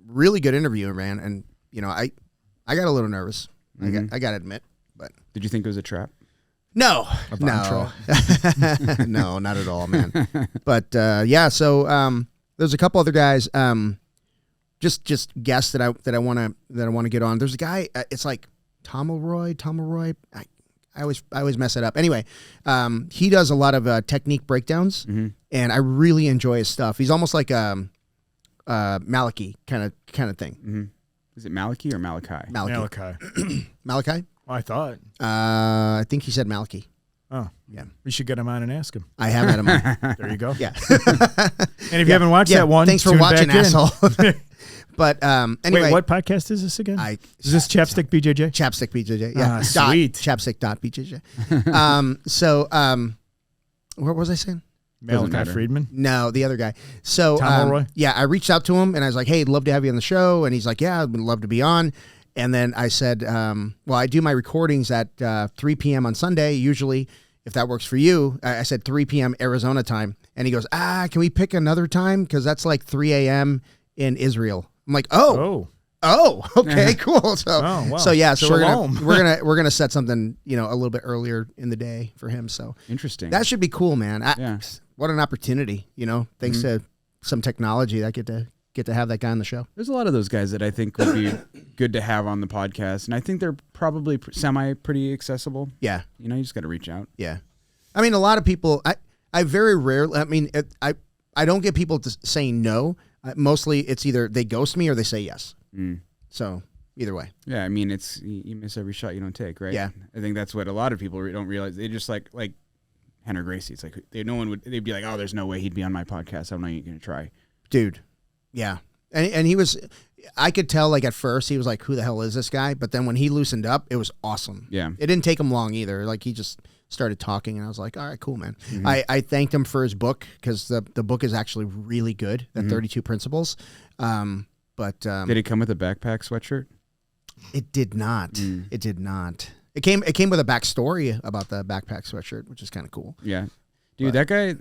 really good interviewer, man. And you know I got a little nervous. I got to admit, but did you think it was a trap? No, no, not at all, man. But yeah, so. There's a couple other guys, just guests that I want to get on. There's a guy. It's like Tomaroy. I always mess it up. Anyway, he does a lot of technique breakdowns, and I really enjoy his stuff. He's almost like Malachi kind of thing. Is it Malachi or Malachi? Malachi. Malachi? I thought. I think he said Malachi. Oh, yeah. We should get him on and ask him. I have had him on. There you go. Yeah. And if you haven't watched that one, thanks for watching, asshole. But anyway. Wait, what podcast is this again? Is this Chapstick BJJ? Chapstick BJJ. Yeah. Sweet. Chapstick.bjj. What was I saying? Malachi Friedman? No, the other guy. So, yeah, I reached out to him and I was like, hey, I'd love to have you on the show. And he's like, yeah, I'd love to be on. And then I said, well, I do my recordings at 3 p.m. on Sunday, usually, if that works for you. I said 3 p.m. Arizona time. And he goes, can we pick another time? Because that's like 3 a.m. in Israel. I'm like, oh, okay, cool. So, wow. So yeah, so Shalom. we're gonna set something, a little bit earlier in the day for him. So interesting. That should be cool, man. What an opportunity, thanks to some technology that get to have that guy on the show. There's a lot of those guys that I think would be good to have on the podcast, and I think they're probably pretty accessible. Yeah, you just got to reach out. Yeah, I mean, a lot of people. I very rarely. I mean, I don't get people saying no. Mostly, it's either they ghost me or they say yes. So either way. Yeah, I mean, it's you miss every shot you don't take, right? Yeah, I think that's what a lot of people don't realize. They just like Henry Gracie. It's like they'd be like, oh, there's no way he'd be on my podcast. I'm not even gonna try, dude. Yeah. And he was, I could tell like at first he was like, who the hell is this guy? But then when he loosened up, it was awesome. Yeah. It didn't take him long either. Like he just started talking and I was like, all right, cool, man. I thanked him for his book because the book is actually really good, the 32 Principles. But did it come with a backpack sweatshirt? It did not. It did not. It came with a backstory about the backpack sweatshirt, which is kind of cool. Yeah. Dude, that guy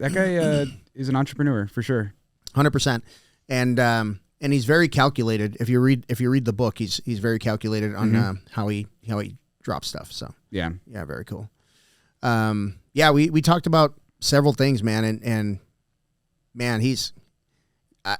is an entrepreneur for sure. 100%. And he's very calculated. If you read the book, he's very calculated on how he drops stuff. So yeah, very cool. Yeah, we talked about several things, man, and man, he's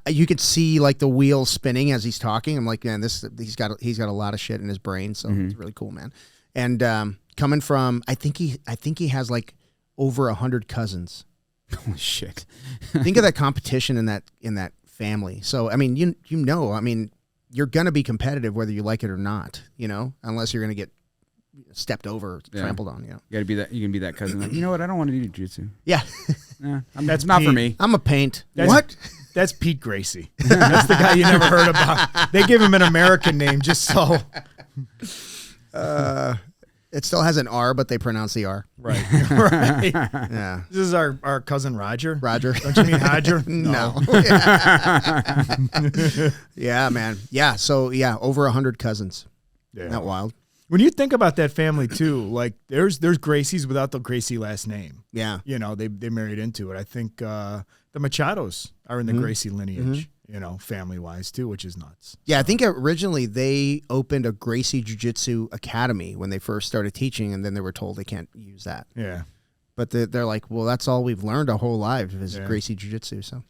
you could see like the wheels spinning as he's talking. I'm like, man, he's got a lot of shit in his brain, so it's really cool, man. And coming from, I think he has like over 100 cousins. Holy shit! Think of that competition in that family. So, I mean, I mean, you're going to be competitive whether you like it or not, unless you're going to get stepped over, trampled on, You got to be that. You can be that cousin. Like, you know what? I don't want to do jiu-jitsu. Yeah. That's not for me. I'm a paint. What? That's Pete Gracie. That's the guy you never heard about. They give him an American name just so. It still has an R, but they pronounce the R. Right. Right. Yeah. This is our cousin Roger. Roger. Don't you mean Roger? No. Yeah, man. Yeah. So yeah, over 100 cousins. Yeah. Isn't that wild? When you think about that family too, like there's Gracies without the Gracie last name. Yeah. They married into it. I think the Machados are in the Gracie lineage. Family-wise, too, which is nuts. Yeah, I think originally they opened a Gracie Jiu-Jitsu academy when they first started teaching, and then they were told they can't use that. Yeah. but they're like, well, that's all we've learned our whole lives is Gracie Jiu-Jitsu. So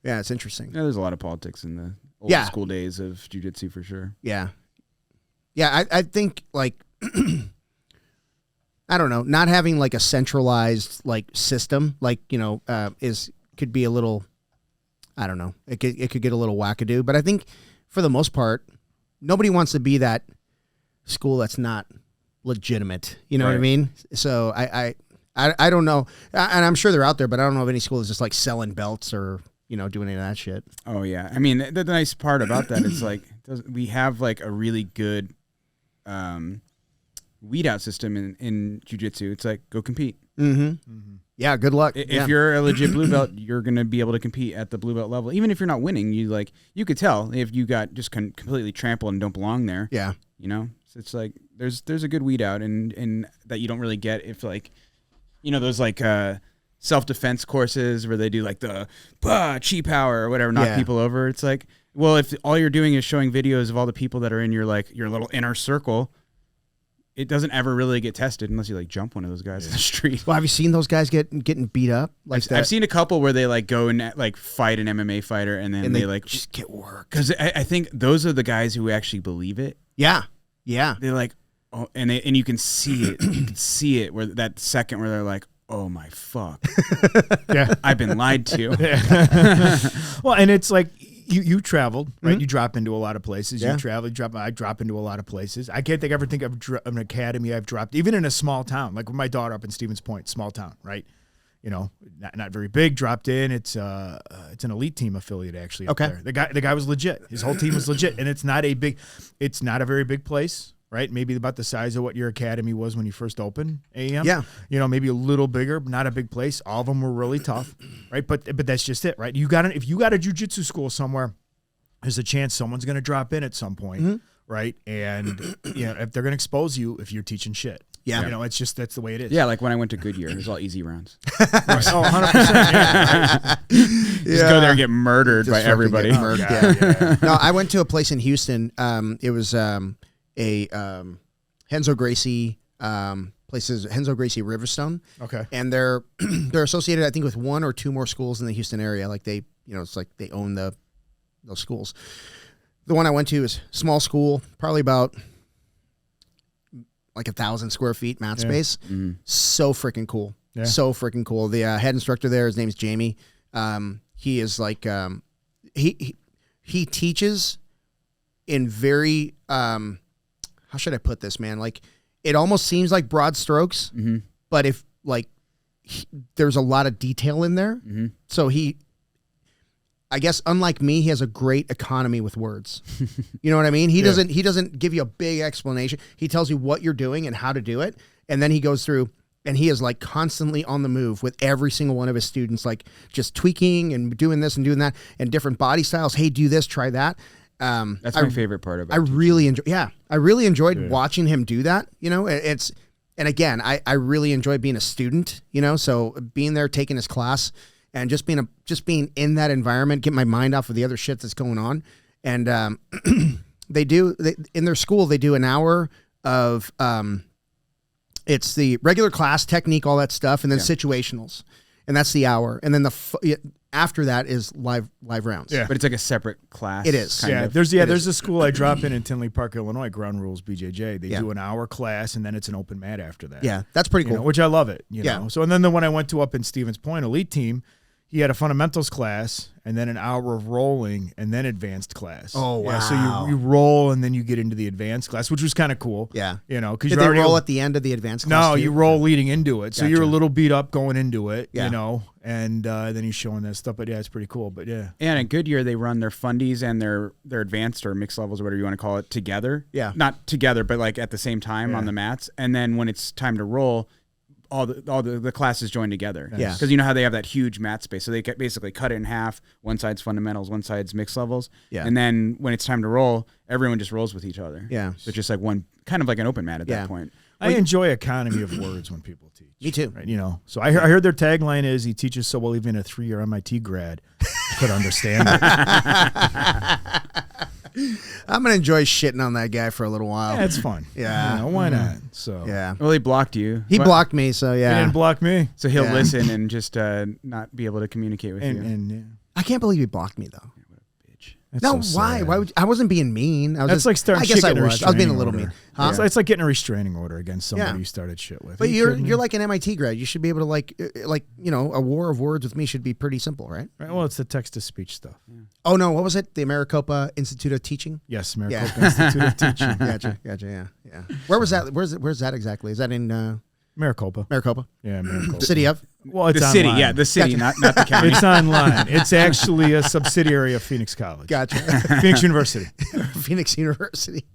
yeah, it's interesting. Yeah, there's a lot of politics in the old school days of Jiu-Jitsu for sure. Yeah. Yeah, I think like I don't know, not having like a centralized like system, like, you know, could be a little, I don't know, it could get a little wackadoo. But I think for the most part, nobody wants to be that school that's not legitimate. You know what I mean? So I don't know, and I'm sure they're out there, but I don't know of any school that's just like selling belts or, you know, doing any of that shit. Oh yeah, I mean the nice part about that is like we have like a really good weed out system in jiu-jitsu. It's like, go compete. Yeah, good luck. If you're a legit blue belt, you're going to be able to compete at the blue belt level. Even if you're not winning, you could tell if you got just completely trampled and don't belong there. Yeah. You know, so it's like there's a good weed out and that you don't really get if like, you know, those like self-defense courses where they do like the chi power or whatever, knock people over. It's like, well, if all you're doing is showing videos of all the people that are in your little inner circle, it doesn't ever really get tested unless you like jump one of those guys in the street. Well, have you seen those guys getting beat up? Like I've seen a couple where they like go and like fight an MMA fighter and then they like just get work. Because I think those are the guys who actually believe it. Yeah, yeah. They're like, oh, and you can see it. You can see it where that second where they're like, oh my fuck, I've been lied to. Well, and it's like. You traveled, right? You drop into a lot of places. You travel, I drop into a lot of places. I can't ever think of an academy I've dropped, even in a small town, like with my daughter up in Stevens Point, small town, right? You know, not very big, dropped in. It's an elite team affiliate actually up there. The guy was legit. His whole team was legit. And it's not a very big place. Right, maybe about the size of what your academy was when you first opened AM. Yeah, you know, maybe a little bigger, but not a big place. All of them were really tough, right? But that's just it, right? If you got a jiu-jitsu school somewhere, there's a chance someone's going to drop in at some point, right? And you know, if they're going to expose you if you're teaching shit. Yeah, you know, it's just that's the way it is. Yeah, like when I went to Goodyear, it was all easy rounds. Oh, 100%. Yeah. Just go there and get murdered by everybody. No, I went to a place in Houston. It was a Renzo Gracie places, Renzo Gracie Riverstone. Okay. And they're associated, I think, with one or two more schools in the Houston area. Like they, you know, it's like they own those schools. The one I went to is small school, probably about like 1,000 square feet mat space. So freaking cool. Yeah. So freaking cool. The head instructor there, his name's Jamie. He is like he teaches in very how should I put this, man? Like, it almost seems like broad strokes, but if like there's a lot of detail in there. So I guess unlike me, he has a great economy with words. You know what I mean? He doesn't give you a big explanation. He tells you what you're doing and how to do it, and then he goes through and he is like constantly on the move with every single one of his students, like just tweaking and doing this and doing that and different body styles. Hey, do this, try that. That's my favorite part about it. I really enjoyed watching him do that. You know, and again, I really enjoyed being a student, you know, so being there, taking his class and just being in that environment, get my mind off of the other shit that's going on. And, in their school, they do an hour of, it's the regular class technique, all that stuff. And then situationals, and that's the hour. And then after that is live rounds. Yeah. But it's like a separate class. It is. Kind of. There's a school I drop in Tinley Park, Illinois, Ground Rules BJJ. They do an hour class and then it's an open mat after that. Yeah, that's pretty cool. You know, which I love it. You know? So and then the one I went to up in Stevens Point, elite team, he had a fundamentals class and then an hour of rolling and then advanced class. Oh, wow. Yeah, so you roll and then you get into the advanced class, which was kind of cool. Yeah. You know, because did they roll at the end of the advanced class? No, you roll leading into it. So you're a little beat up going into it, you know, and then he's showing that stuff. But yeah, it's pretty cool. But yeah. And at Goodyear, they run their fundies and their advanced or mixed levels or whatever you want to call it together. Yeah. Not together, but like at the same time on the mats. And then when it's time to roll, all the classes join together. Yeah. Because you know how they have that huge mat space. So they basically cut it in half. One side's fundamentals, one side's mixed levels. Yeah. And then when it's time to roll, everyone just rolls with each other. Yeah. So it's just like one, kind of like an open mat at that point. I enjoy economy of words when people teach. Me too. Right? You know, so I heard their tagline is he teaches so well even a 3-year MIT grad could understand it. I'm gonna enjoy shitting on that guy for a little while. Yeah, it's fun. Yeah, why not? So yeah. Well, he blocked you. He blocked me, so yeah. He didn't block me, so he'll listen and just not be able to communicate with you. And I can't believe he blocked me though. That's No, so why? sad. Why would I wasn't being mean. I was That's just, like starting. I guess I getting a was. I was being a restraining little order. mean. Huh? It's like getting a restraining order against somebody Yeah. you started shit with. But Are you you're kidding me? you're like an MIT grad. You should be able to like a war of words with me should be pretty simple, right? Right, well, it's the text to speech stuff. Yeah. Oh no, what was it? The Maricopa Institute of Teaching. Yes, Maricopa Institute of Teaching. Gotcha. Yeah. Where was that? Where's that exactly? Is that in Maricopa. Maricopa? Yeah, Maricopa. City of? Well, it's The online. city, yeah, the city, Gotcha. not the county. It's online. It's actually a subsidiary of Phoenix College. Gotcha. Phoenix University. Phoenix University.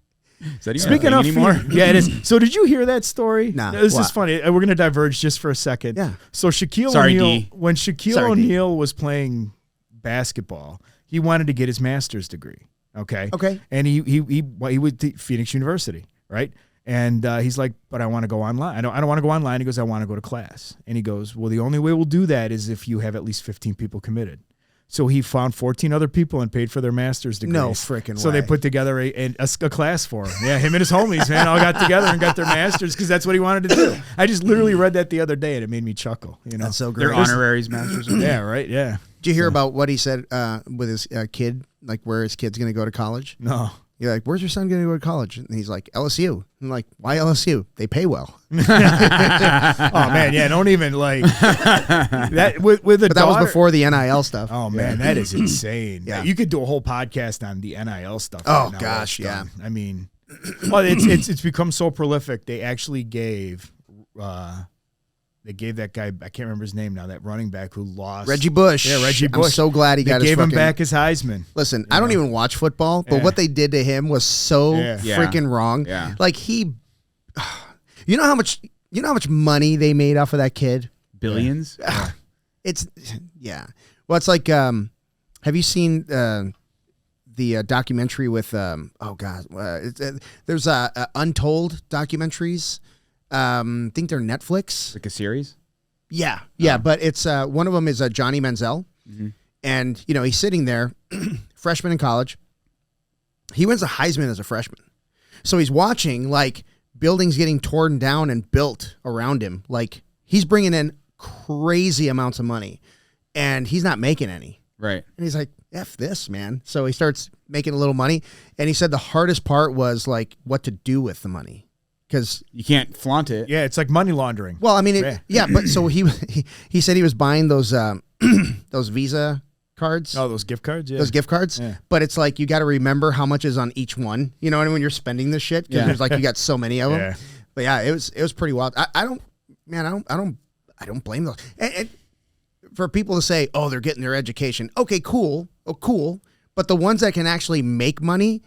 Is that even Speaking a of thing anymore? yeah, it is. So did you hear that story? Nah. This What? is funny. We're going to diverge just for a second. Yeah. So Shaquille Sorry, O'Neal, D. when Shaquille Sorry, D. O'Neal was playing basketball, he wanted to get his master's degree. Okay. Okay. And he went to Phoenix University, right? And he's like, but I want to go online. I don't want to go online. He goes, I want to go to class. And he goes, well, the only way we'll do that is if you have at least 15 people committed. So he found 14 other people and paid for their master's degrees. No freaking So way. they put together a class for him. Yeah, him and his homies, man, all got together and got their masters because that's what he wanted to do. I just literally read that the other day and it made me chuckle. You know, That's so great. They're honoraries, masters. yeah, right, yeah. Did you hear about what he said with his kid? Like where his kid's going to go to college? No. You're like, where's your son going to go to college? And he's like, LSU. I'm like, why LSU? They pay well. Oh man, yeah. Don't even like that with a But that daughter. was before the NIL stuff. Oh man, that is insane. Yeah. You could do a whole podcast on the NIL stuff. Oh, right now, gosh, what's yeah. done. I mean, well, it's become so prolific. They actually gave that guy, I can't remember his name now, that running back who lost. Reggie Bush. Yeah, Reggie I'm Bush. so glad he They got his gave him fucking- back his Heisman. Listen, I don't even watch football, but Yeah. what they did to him was so Yeah. freaking wrong. Yeah. Like you know how much money they made off of that kid? Billions? It's Well, it's like have you seen the documentary with there's Untold documentaries. I think they're Netflix. Like a series? Yeah, but it's one of them is Johnny Manziel, and he's sitting there, freshman in college. He wins a Heisman as a freshman, so he's watching like buildings getting torn down and built around him. Like he's bringing in crazy amounts of money, and he's not making any. Right. And he's like, F this, man. So he starts making a little money, and he said the hardest part was like what to do with the money. Because you can't flaunt it. Yeah, it's like money laundering. Well, I mean, but so he said he was buying those those Visa cards. Oh, those gift cards? Yeah. Those gift cards. Yeah. But it's like you got to remember how much is on each one. You know what I mean? When you're spending this shit, because there's like you got so many of them. Yeah. But yeah, it was pretty wild. I don't blame those. And for people to say, oh, they're getting their education. Okay, cool. Oh, cool. But the ones that can actually make money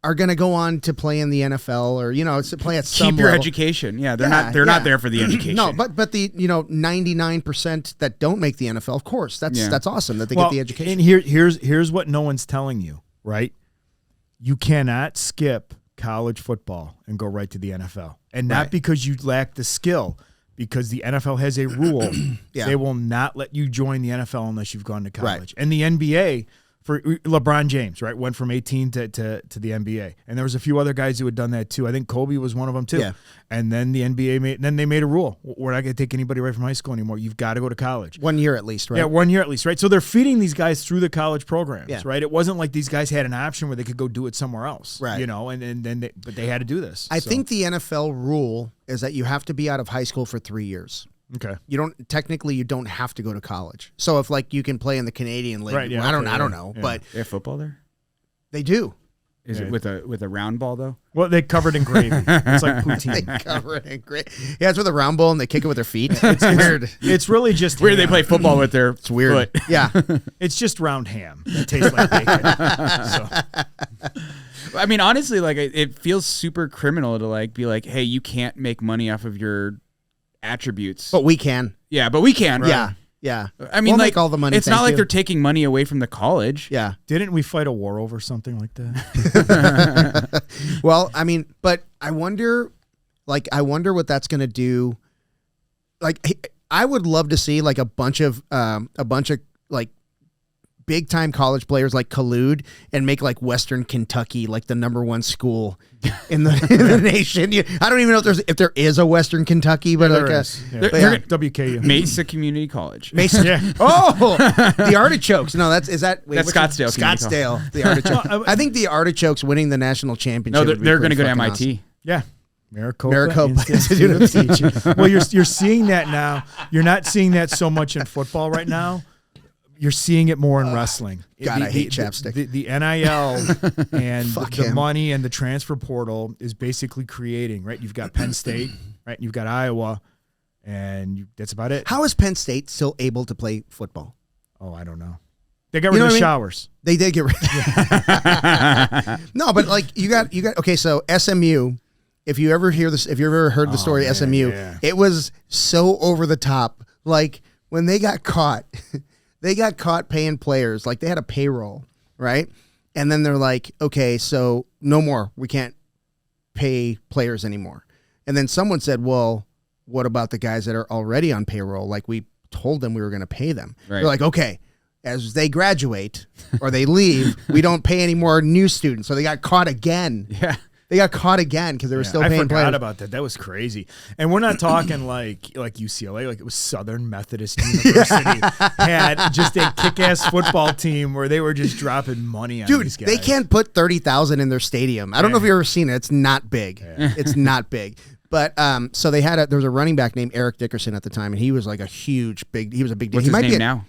are going to go on to play in the NFL or, to play at some Keep your level. education. Yeah, they're not there for the education. No, but the 99% that don't make the NFL, of course, that's awesome that they get the education. And here's what no one's telling you, right? You cannot skip college football and go right to the NFL. And not because you lack the skill, because the NFL has a rule. They will not let you join the NFL unless you've gone to college. And the NBA, for LeBron James, right, went from 18 to the NBA, and there was a few other guys who had done that too. I think Kobe was one of them too. Yeah. And then the NBA made a rule: we're not going to take anybody right from high school anymore. You've got to go to college. 1 year at least, right? Yeah, 1 year at least, right? So they're feeding these guys through the college programs, right? It wasn't like these guys had an option where they could go do it somewhere else, right? But they had to do this. I think the NFL rule is that you have to be out of high school for 3 years. Okay. You don't have to go to college. So if like you can play in the Canadian League, right, I don't know, but they have football there. They do. Is it with a round ball though? Well, they covered in gravy. It's like poutine. They cover it in gravy. Yeah, it's with a round ball and they kick it with their feet. It's weird. It's really just weird. They play football with their weird. foot. Yeah, it's just round ham. It tastes like bacon. I mean, honestly, like it feels super criminal to like be like, hey, you can't make money off of your attributes. But we can. Yeah, but we can. Right? Yeah. I mean, we'll like make all the money. It's not like they're taking money away from the college. Yeah. Didn't we fight a war over something like that? Well, I mean, but I wonder what that's going to do. Like, I would love to see like a bunch of like big time college players like collude and make like Western Kentucky like the #1 school in the nation. I don't even know if there is a Western Kentucky, but there like is. WKU, Mesa Community College. Mesa. Yeah. Oh, the Artichokes. No, that's Scottsdale. Scottsdale. The Artichokes. I think the Artichokes winning the national championship. No, they're going to go to MIT. Awesome. Yeah. Maricopa Institute of Teaching. Well, you're seeing that now. You're not seeing that so much in football right now. You're seeing it more in wrestling. God, I hate chapstick. The NIL and the money and the transfer portal is basically creating, right? You've got Penn State, right? You've got Iowa, and that's about it. How is Penn State still able to play football? Oh, I don't know. They got rid of the showers. They did get rid No, but like you got okay, so SMU, if you ever heard the story of SMU, it was so over the top. Like when they got caught, paying players, like they had a payroll, right? And then they're like, okay, so no more. We can't pay players anymore. And then someone said, well, what about the guys that are already on payroll? Like we told them we were going to pay them. Right. They're like, okay, as they graduate or they leave, we don't pay any more new students. So they got caught again. Yeah. They got caught again because they were still paying players. I forgot about that. That was crazy. And we're not talking like UCLA. Like it was Southern Methodist University had just a kick-ass football team where they were just dropping money on these guys. They can't put 30,000 in their stadium. I don't know if you've ever seen it. It's not big. Yeah. It's not big. But so there was a running back named Eric Dickerson at the time, and he was like he was a big deal. What's his name now?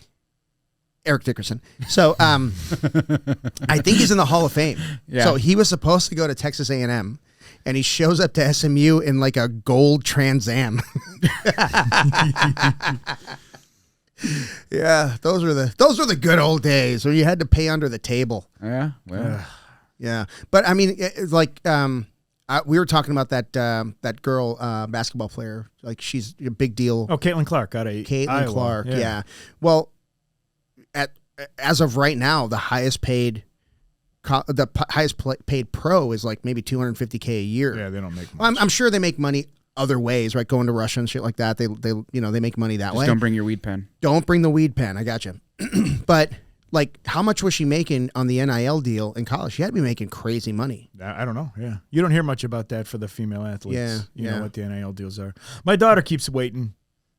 Eric Dickerson. So I think he's in the Hall of Fame. Yeah. So he was supposed to go to Texas A&M, and he shows up to SMU in like a gold Trans Am. Yeah, those were the good old days where you had to pay under the table. Yeah, well, yeah. But I mean, it's like we were talking about that girl basketball player. Like she's a big deal. Oh, Caitlin Clark got Caitlin Clark. Yeah. Well. As of right now, the highest paid pro is like maybe $250K a year. Yeah, they don't make much. I'm sure they make money other ways, right? Going to Russia and shit like that. They make money that way. Don't bring your weed pen. Don't bring the weed pen. I got you. But like, how much was she making on the NIL deal in college? She had to be making crazy money. I don't know. Yeah, you don't hear much about that for the female athletes. Yeah, you know what the NIL deals are. My daughter keeps waiting.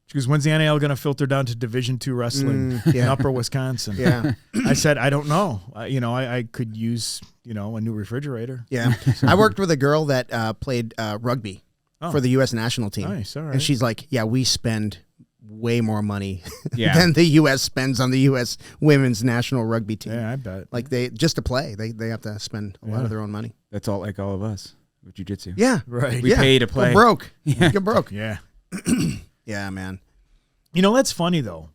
She goes, when's the NIL going to filter down to Division II wrestling in Upper Wisconsin? Yeah. I said, I don't know. I could use, a new refrigerator. Yeah. I worked with a girl that played rugby for the U.S. national team. Nice. All right. And she's like, yeah, we spend way more money than the U.S. spends on the U.S. women's national rugby team. Yeah, I bet. Like just to play, they have to spend a lot of their own money. That's all like all of us with jiu-jitsu. Yeah. Right. We pay to play. We're broke. Yeah. You're broke. Yeah. Yeah, man. That's funny though.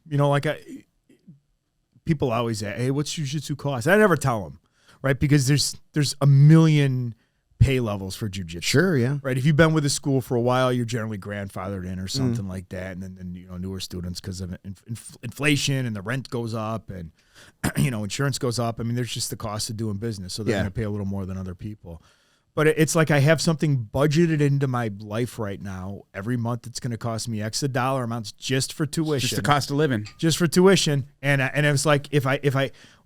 People always say, "Hey, what's jiu-jitsu cost?" I never tell them, right? Because there's a million pay levels for jiu-jitsu. Sure, yeah. Right. If you've been with a school for a while, you're generally grandfathered in or something like that, and then newer students because of inflation and the rent goes up and insurance goes up. I mean, there's just the cost of doing business, so they're going to pay a little more than other people. But it's like I have something budgeted into my life right now. Every month it's going to cost me X dollar amounts just for tuition. Just the cost of living. Just for tuition. And it was like if I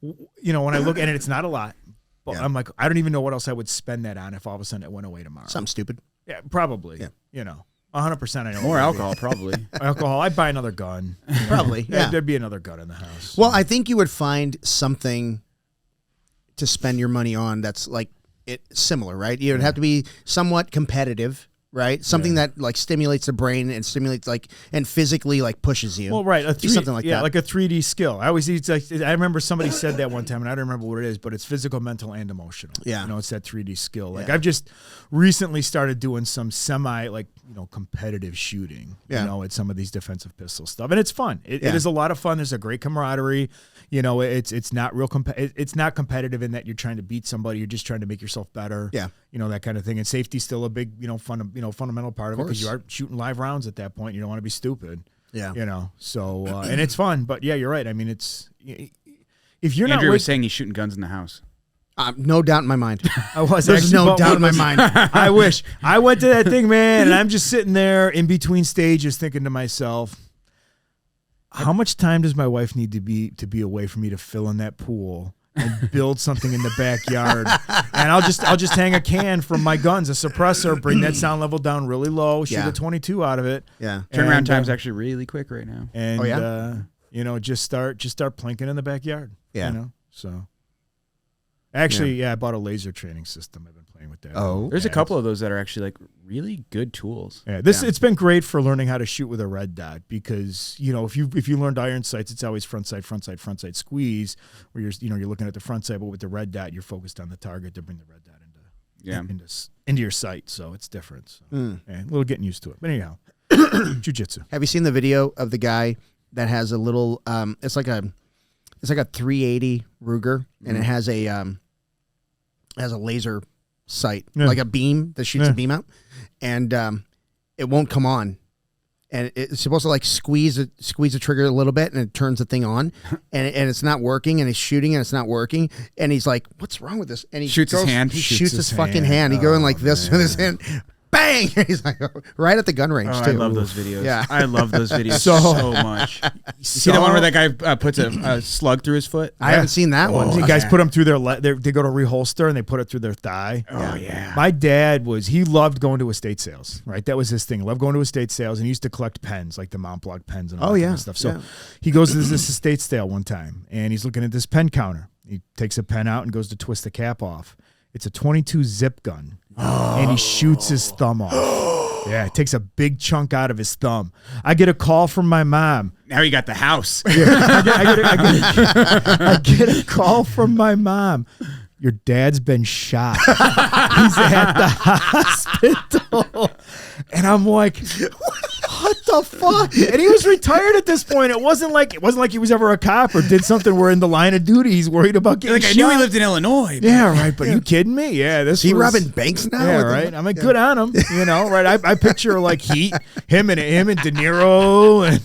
when I look at it, it's not a lot. But I'm like, I don't even know what else I would spend that on if all of a sudden it went away tomorrow. Something stupid. Yeah, probably. Yeah. 100% I know. More alcohol, probably. Alcohol. I'd buy another gun. Probably, yeah. There'd be another gun in the house. Well, I think you would find something to spend your money on that's like, similar, right? You would have to be somewhat competitive, right? Something that like stimulates the brain and stimulates and physically pushes you. Well, right, something like that. Like a 3D skill. I remember somebody said that one time, and I don't remember what it is, but it's physical, mental, and emotional. Yeah, it's that 3D skill. Like I've just recently started doing some semi competitive shooting. At some of these defensive pistol stuff, and it's fun. It is a lot of fun. There's a great camaraderie. It's not real. It's not competitive in that you're trying to beat somebody. You're just trying to make yourself better. Yeah. That kind of thing. And safety's still a big, fundamental part of it because you are shooting live rounds at that point. You don't want to be stupid. Yeah. So and it's fun. But yeah, you're right. I mean, it's if you're Andrew not. was saying he's shooting guns in the house. No doubt in my mind. There's no doubt in my mind. I wish I went to that thing, man, and I'm just sitting there in between stages, thinking to myself, how much time does my wife need to be away from me to fill in that pool and build something in the backyard? And I'll just hang a can from my guns, a suppressor, bring that sound level down really low, shoot a 22 out of it. Yeah. Turnaround time's actually really quick right now. And just start plinking in the backyard. Yeah. So actually, I bought a laser training system. I've been playing with that. Oh. There's a couple of those that are actually like really good tools. Yeah, it's been great for learning how to shoot with a red dot because if you learned iron sights, it's always front sight squeeze, where you're looking at the front sight, but with the red dot, you're focused on the target to bring the red dot into your sight, so it's different. So, a little getting used to it, but anyhow, jiu-jitsu. Have you seen the video of the guy that has a little? It's like a 380 Ruger, and it has a laser sight, like a beam that shoots a beam out, and it won't come on, and it's supposed to like squeeze the trigger a little bit, and it turns the thing on, and it's not working, and he's shooting and it's not working, and he's like, "What's wrong with this?" And he shoots his hand. He shoots his fucking hand. He going like this with his hand. Bang! He's like right at the gun range too. I love those videos. Yeah, I love those videos so much. You see the one where that guy puts a slug through his foot? I haven't seen that one. You guys put them through they go to reholster and they put it through their thigh. Oh yeah. My dad he loved going to estate sales. Right, that was his thing. He loved going to estate sales, and he used to collect pens, like the Mont Blanc pens and all that kind of stuff. So he goes to this estate sale one time, and he's looking at this pen counter. He takes a pen out and goes to twist the cap off. It's a 22 zip gun, and he shoots his thumb off. Yeah, it takes a big chunk out of his thumb. I get a call from my mom. Now you got the house. I get a call from my mom. Your dad's been shot. He's at the hospital. And I'm like, what the fuck? And he was retired at this point. It wasn't like he was ever a cop or did something where in the line of duty he's worried about getting shot. I knew he lived in Illinois. Yeah, right. But are you kidding me? Yeah, is he robbing banks now? Yeah, right. I'm like, good on him. Right? I picture like Heat, him and De Niro, and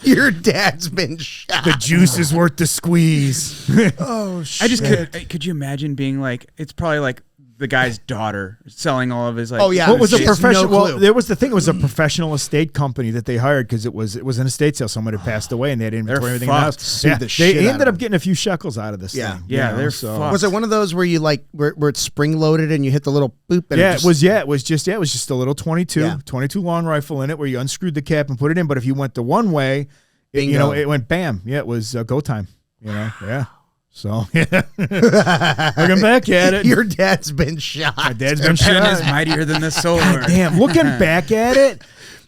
your dad's been shot. The juice is worth the squeeze. Oh shit! I just could you imagine being like, it's probably like the guy's daughter selling all of his like. Oh yeah, what was a professional? Well, there was the thing. It was a professional estate company that they hired because it was an estate sale. Someone had passed away and they had inventory everything in the house. Yeah, they ended up getting a few shekels out of this thing. Yeah, they're fucked. Was it one of those where you like where it's spring loaded and you hit the little boop? And it was just a little 22 long rifle in it where you unscrewed the cap and put it in. But if you went the one way, it went bam. Yeah, it was go time. Yeah. So, looking back at it. Your dad's been shot. My dad's been shot. Pen is mightier than the sword. God damn, looking back at it,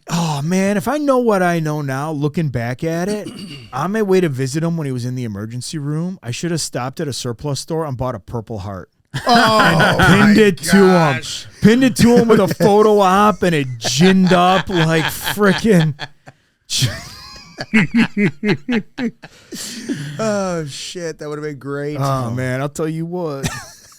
oh, man, if I know what I know now, looking back at it, on my way to visit him when he was in the emergency room, I should have stopped at a surplus store and bought a Purple Heart. Oh, and pinned it to him with a photo op, and it ginned up like frickin'. Oh shit, that would have been great. Oh man, I'll tell you what.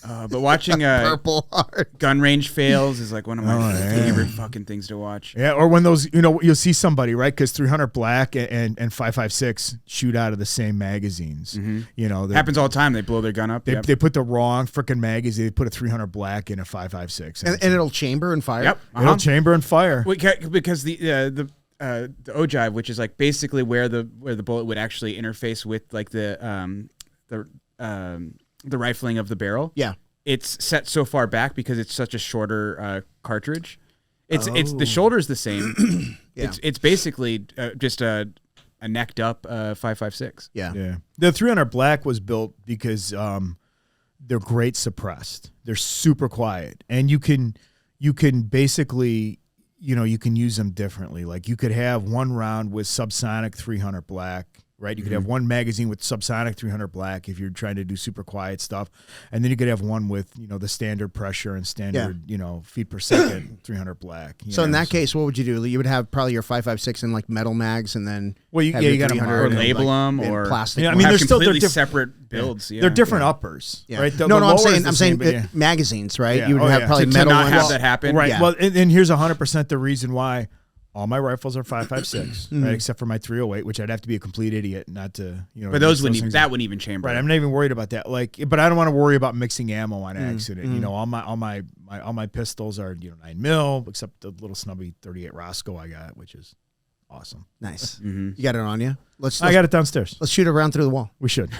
But watching Purple Heart gun range fails is like one of my favorite fucking things to watch. Yeah, or when those, you'll see somebody, right? Because 300 Black and 5.56 shoot out of the same magazines. Mm-hmm. Happens all the time. They blow their gun up. They put the wrong freaking magazine. They put a 300 Black in a 5.56, and it'll chamber and fire. Yep, it'll chamber and fire. Because the ogive, which is like basically where the bullet would actually interface with like the rifling of the barrel. Yeah, it's set so far back because it's such a shorter cartridge. It's the shoulder's the same. Yeah. It's basically just a necked up 5.56. Yeah. The 300 Black was built because they're great suppressed. They're super quiet, and you can basically. You can use them differently. Like you could have one round with subsonic 300 Black, right? You could have one magazine with subsonic 300 Black if you're trying to do super quiet stuff. And then you could have one with, the standard pressure and standard, feet per second 300 Black. So in that case, what would you do? You would have probably your 5.56 in like metal mags, and then you got to label them or plastic. Yeah, I mean, they're completely separate builds. They're different uppers, right? I'm saying magazines, right? Yeah. You would have probably metal not ones. have that happen, right? Yeah. Well, and here's 100% the reason why. All my rifles are 5.56, right? Except for my 308, which I'd have to be a complete idiot not to, But those wouldn't even chamber. Right, I'm not even worried about that. But I don't want to worry about mixing ammo on accident. All my pistols are 9mm, except the little snubby 38 Roscoe I got, which is awesome. Nice. You got it on you? I got it downstairs. Let's shoot it around through the wall. We should.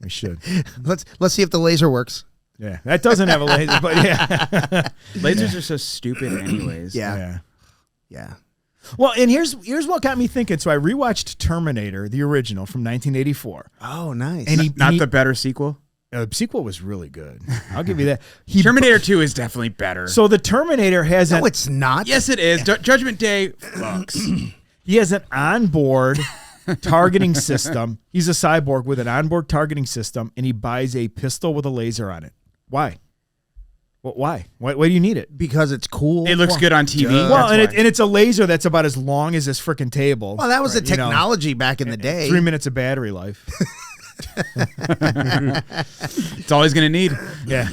We should. Let's see if the laser works. Yeah, that doesn't have a laser, but yeah. Lasers are so stupid anyways. Yeah. Well, and here's what got me thinking. So I rewatched Terminator, the original from 1984. Oh, nice. And Not the better sequel? The sequel was really good. I'll give you that. Terminator 2 is definitely better. So the Terminator has No, it's not. Yes, it is. Judgment Day fucks. He has an onboard targeting system. He's a cyborg with an onboard targeting system, and he buys a pistol with a laser on it. Why? Well, why? Why do you need it? Because it's cool. It looks good on TV. Well, and it's a laser that's about as long as this freaking table. Well, that was the technology back in the day. 3 minutes of battery life. It's all he's gonna need. Yeah,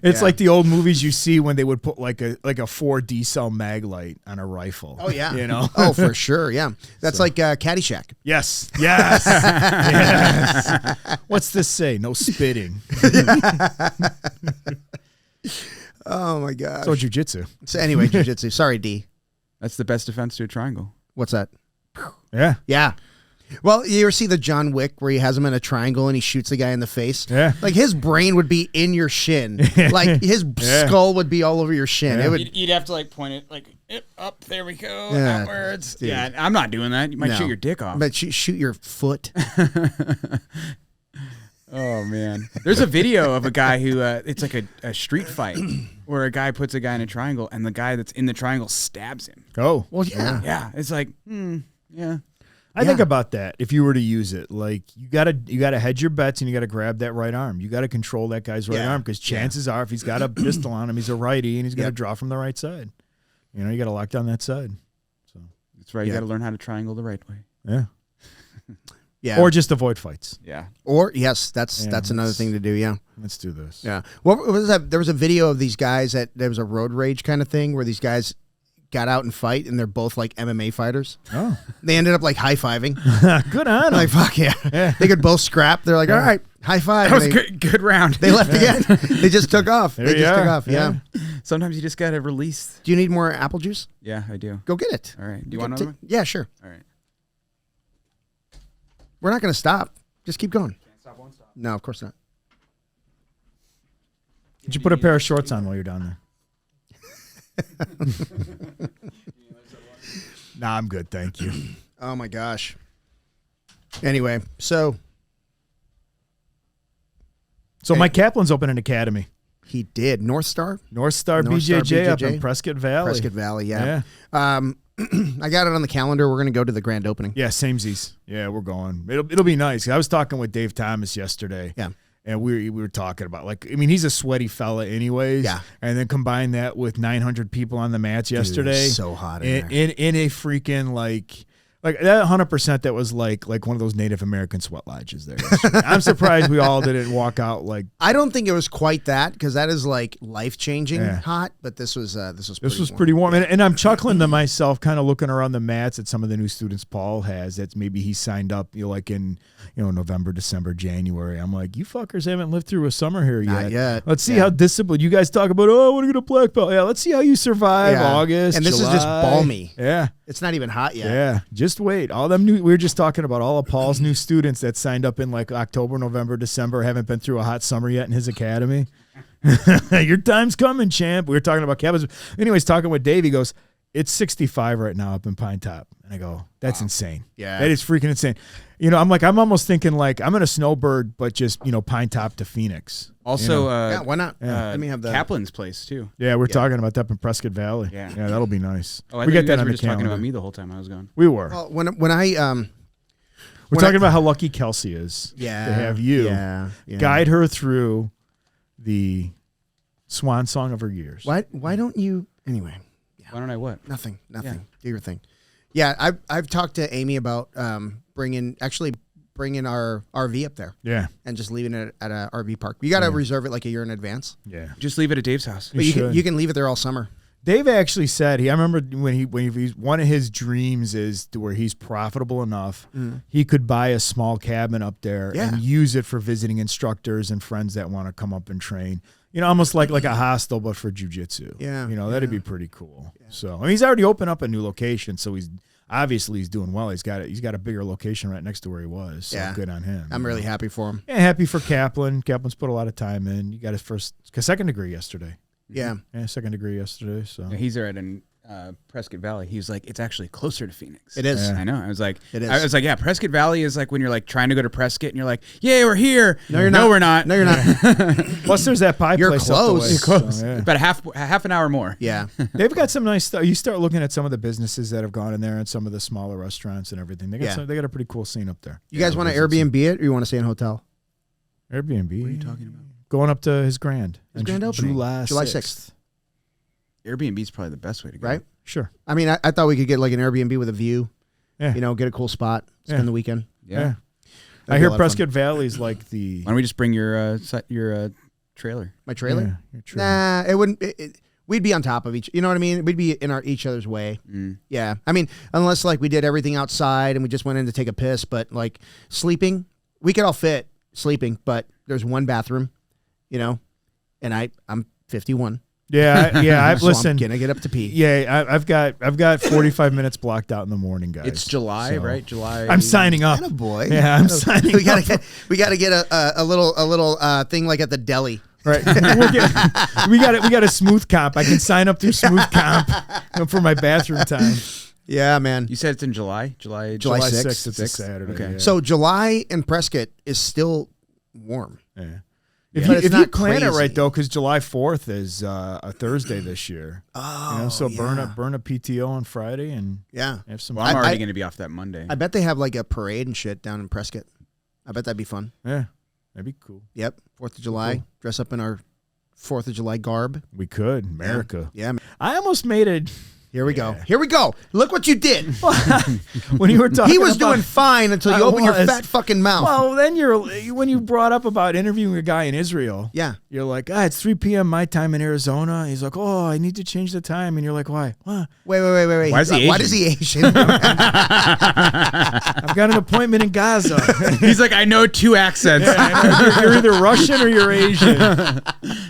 it's like the old movies you see when they would put like a 4D cell mag light on a rifle. Oh yeah, you know. Oh, for sure. Yeah, that's like Caddyshack. Yes. Yes. What's this say? No spitting. Oh my gosh. So jujitsu. So anyway, jujitsu. Sorry, D. That's the best defense to a triangle. What's that? Yeah. Yeah. Well, you ever see the John Wick where he has him in a triangle and he shoots the guy in the face? Yeah. Like his brain would be in your shin. Like his skull would be all over your shin. Yeah. It would. You'd have to like point it like up. There we go. Yeah, outwards. dude. Yeah, I'm not doing that. You might shoot your dick off. But shoot your foot. Oh man, there's a video of a guy who it's like a street fight where a guy puts a guy in a triangle and the guy that's in the triangle stabs him. Oh. Well, yeah. Yeah, it's like yeah. I think about that if you were to use it. Like you gotta hedge your bets and you gotta grab that right arm. You gotta control that guy's right arm because chances are if he's got a pistol on him, he's a righty and he's gonna draw from the right side. You know, you gotta lock down that side. So That's right. You gotta learn how to triangle the right way. Yeah. Yeah. Or just avoid fights. Yeah. Or yes, that's another thing to do. Yeah. Let's do this. Yeah. What was that? There was a video of these guys there was a road rage kind of thing where these guys got out and fight and they're both like MMA fighters. Oh. They ended up like high-fiving. Good on them. Like fuck yeah. They could both scrap. They're like, all right, high five. That was good round. They left again. They just took off. They just took off. Yeah. Sometimes you just gotta release. Do you need more apple juice? Yeah, I do. Go get it. All right. Do you want another one? Yeah, sure. All right. We're not going to stop. Just keep going. Can't stop, won't stop. No, of course not. Did you put a pair of shorts on while you're down there? Nah, I'm good. Thank you. Oh my gosh. Anyway, so Mike Kaplan's opened an academy. he did. North Star BJJ up in Prescott Valley. Prescott Valley, yeah. I got it on the calendar. We're going to go to the grand opening. Yeah, samesies. Yeah, we're going. It'll be nice. I was talking with Dave Thomas yesterday. Yeah. And we were talking about, like, I mean, he's a sweaty fella anyways. Yeah. And then combine that with 900 people on the mats yesterday. Dude, so hot in there. In a freaking, like that 100% that was like one of those Native American sweat lodges there. I'm surprised we all didn't walk out like. I don't think it was quite that because that is like life-changing hot, but this was pretty warm. And I'm chuckling to myself, kind of looking around the mats at some of the new students Paul has. That's maybe he signed up, like in November, December, January. I'm like, you fuckers haven't lived through a summer here yet. Not yet. Let's see how disciplined you guys talk about. Oh, I want to get a black belt. Yeah, let's see how you survive August. And this July. is just balmy. Yeah. It's not even hot yet. Yeah, just wait. All them we were just talking about all of Paul's new students that signed up in like October, November, December, haven't been through a hot summer yet in his academy. Your time's coming, champ. We were talking about cabins. Anyways, talking with Dave, he goes, it's 65 right now up in Pine Top. And I go, that's insane. Yeah. That is freaking insane. I'm almost thinking like I'm in a snowbird, but just, Pine Top to Phoenix. Also, why not? Let me have that. Kaplan's place too. Yeah, we're talking about that up in Prescott Valley. Yeah, that'll be nice. Oh, we got that on were the just calendar. talking about me the whole time I was gone. We were. Well, we're talking about how lucky Kelsey is to have you guide her through the swan song of her years. Why don't you anyway? Yeah. Why don't I what? Nothing. Yeah. Do your thing. Yeah, I've talked to Amy about bringing our RV up there. Yeah. And just leaving it at a RV park. You got to reserve it like a year in advance. Yeah. Just leave it at Dave's house. But you can leave it there all summer. Dave actually said I remember when he's one of his dreams is to where he's profitable enough he could buy a small cabin up there and use it for visiting instructors and friends that want to come up and train. Almost like a hostel but for jiu-jitsu. Yeah. That'd be pretty cool. Yeah. So he's already opened up a new location, so obviously he's doing well. He's got a bigger location right next to where he was. So good on him. I'm really happy for him. Yeah, happy for Kaplan. Kaplan's put a lot of time in. You got his second degree yesterday. Yeah. Yeah, second degree yesterday. So he's there in Prescott Valley. He was like, it's actually closer to Phoenix. It is. Yeah. I know. I was like, yeah, Prescott Valley is like when you're like trying to go to Prescott and you're like, yeah, we're here. No, you're not. No, we're not. No, you're not. Plus, there's that pie place. Close. You're close. So, About half an hour more. Yeah. They've got some nice stuff. You start looking at some of the businesses that have gone in there and some of the smaller restaurants and everything. They got a pretty cool scene up there. You guys want to Airbnb it or you want to stay in a hotel? Airbnb. What are you talking about? Going up to his grand. His grand opening. July 6th. Airbnb is probably the best way to go. Right? Sure. I mean, I thought we could get like an Airbnb with a view. Yeah. Get a cool spot, spend the weekend. Yeah. I hear Prescott Valley's like the... Why don't we just bring your trailer? My trailer? Yeah, your trailer. Nah, it wouldn't... we'd be on top of each... You know what I mean? We'd be in each other's way. Mm. Yeah. I mean, unless like we did everything outside and we just went in to take a piss, but like sleeping, we could all fit sleeping, but there's one bathroom, and I'm 51. Yeah, So listen. I'm gonna get up to pee. Yeah, I've got 45 minutes blocked out in the morning, guys. It's July, right? July. I'm signing up. Boy. Yeah, I'm signing we gotta up. we gotta get a little thing like at the deli. Right. we got a smooth comp. I can sign up through smooth comp for my bathroom time. Yeah, man. You said it's in July? July 6th. It's a Saturday. Okay. Yeah. So July in Prescott is still warm. Yeah. But If it's you plan crazy. it right though, because July 4th is a Thursday this year. Oh, so yeah. burn a PTO on Friday and have some. Well, I'm already going to be off that Monday. I bet they have like a parade and shit down in Prescott. I bet that'd be fun. Yeah, that'd be cool. Yep, 4th of July. Cool. Dress up in our 4th of July garb. We could America. Yeah. I almost made it. Here we go. Here we go. Look what you did. When you were talking, He was doing fine until you opened your fat fucking mouth. Well, then when you brought up about interviewing a guy in Israel. Yeah. You're like, it's 3 p.m. my time in Arizona. He's like, I need to change the time. And you're like, why? What? Wait. Why is he Asian? I've got an appointment in Gaza. He's like, I know 2 accents. Yeah, you're either Russian or you're Asian.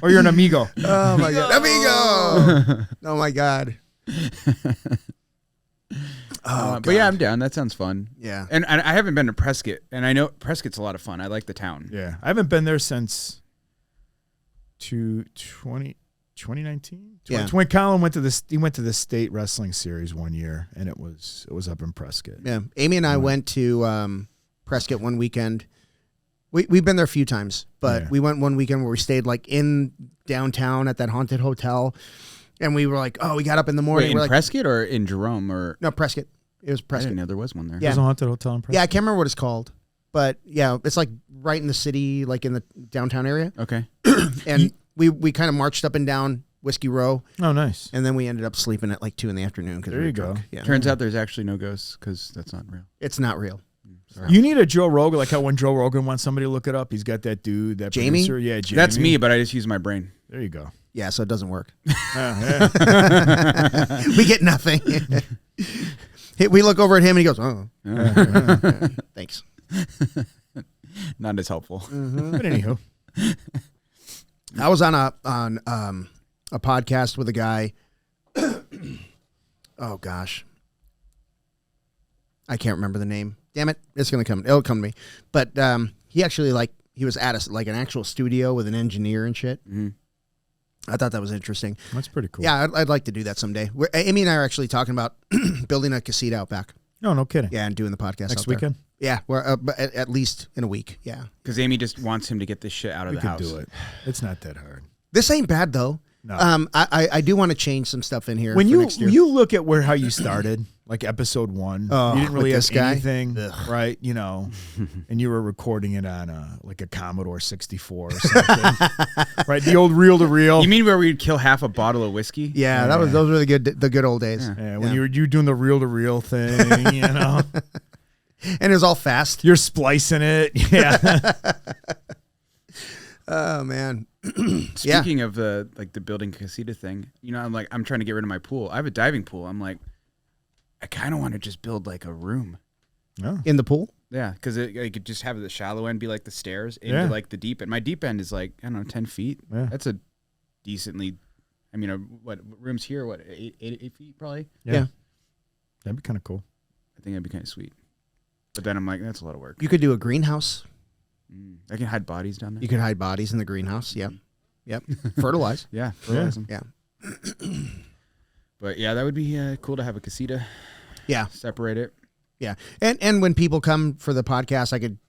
Or you're an amigo. Oh, my God. Amigo. Oh, my God. But yeah, I'm down. That sounds fun. Yeah. And I haven't been to Prescott, and I know Prescott's a lot of fun. I like the town. Yeah. I haven't been there since 2019. Yeah. When Colin went to the state wrestling series one year, and it was up in Prescott. Yeah. Amy and I went to Prescott one weekend. We've been there a few times, but we went one weekend where we stayed like in downtown at that haunted hotel. And we were like, we got up in the morning. Wait, in we're like, Prescott or in Jerome? Or no, Prescott. It was I Prescott. didn't know there was one there. Yeah. There's a haunted hotel in Prescott. Yeah, I can't remember what it's called. But yeah, it's like right in the city, like in the downtown area. Okay. And we kind of marched up and down Whiskey Row. Oh, nice. And then we ended up sleeping at like 2 p.m. There you go. Yeah. Turns out there's actually no ghosts because that's not real. It's not real. You need a Joe Rogan, like how when Joe Rogan wants somebody to look it up, he's got that dude, that Jamie? producer. Yeah, Jamie. That's me, but I just use my brain. There you go. Yeah, so it doesn't work. Yeah. We get nothing. We look over at him and he goes, thanks. Not as helpful. Mm-hmm. But anywho. I was on a podcast with a guy. Oh gosh, I can't remember the name. Damn it, it's gonna come. It'll come to me. But he actually he was at an actual studio with an engineer and shit. Mm-hmm. I thought that was interesting. That's pretty cool. Yeah, I'd like to do that someday. Amy and I are actually talking about building a casita out back. No kidding. Yeah, and doing the podcast Next out there. weekend? Yeah, we're at least in a week. Yeah, because Amy just wants him to get this shit out of We the could house. do it. It's not that hard. this ain't bad though. No. I do want to change some stuff in here When for next year. you look at how you started, like episode 1, Oh, you didn't really with have this guy? anything, Ugh. right? And you were recording it on a Commodore 64 or something, right? The old reel to reel. You mean where we'd kill half a bottle of whiskey? Yeah, those were the good old days. Yeah, when you were doing the reel to reel thing, And it was all fast. You're splicing it, yeah. Oh man. Speaking of the building casita thing, I'm trying to get rid of my pool. I have a diving pool. I'm like, I kind of want to just build like a room. Oh. In the pool? Yeah, because it could just have the shallow end be like the stairs into like the deep end. My deep end is like, I don't know, 10 feet. Yeah. That's a decently, what rooms here? What 8 feet probably? Yeah. That'd be kind of cool. I think that'd be kind of sweet. But then I'm like, that's a lot of work. You could do a greenhouse. I can hide bodies down there. You could hide bodies in the greenhouse. Yep. Fertilize. Yeah, fertilize them. Yeah. But yeah, that would be cool to have a casita. Yeah. Separate it. Yeah. And when people come for the podcast, I could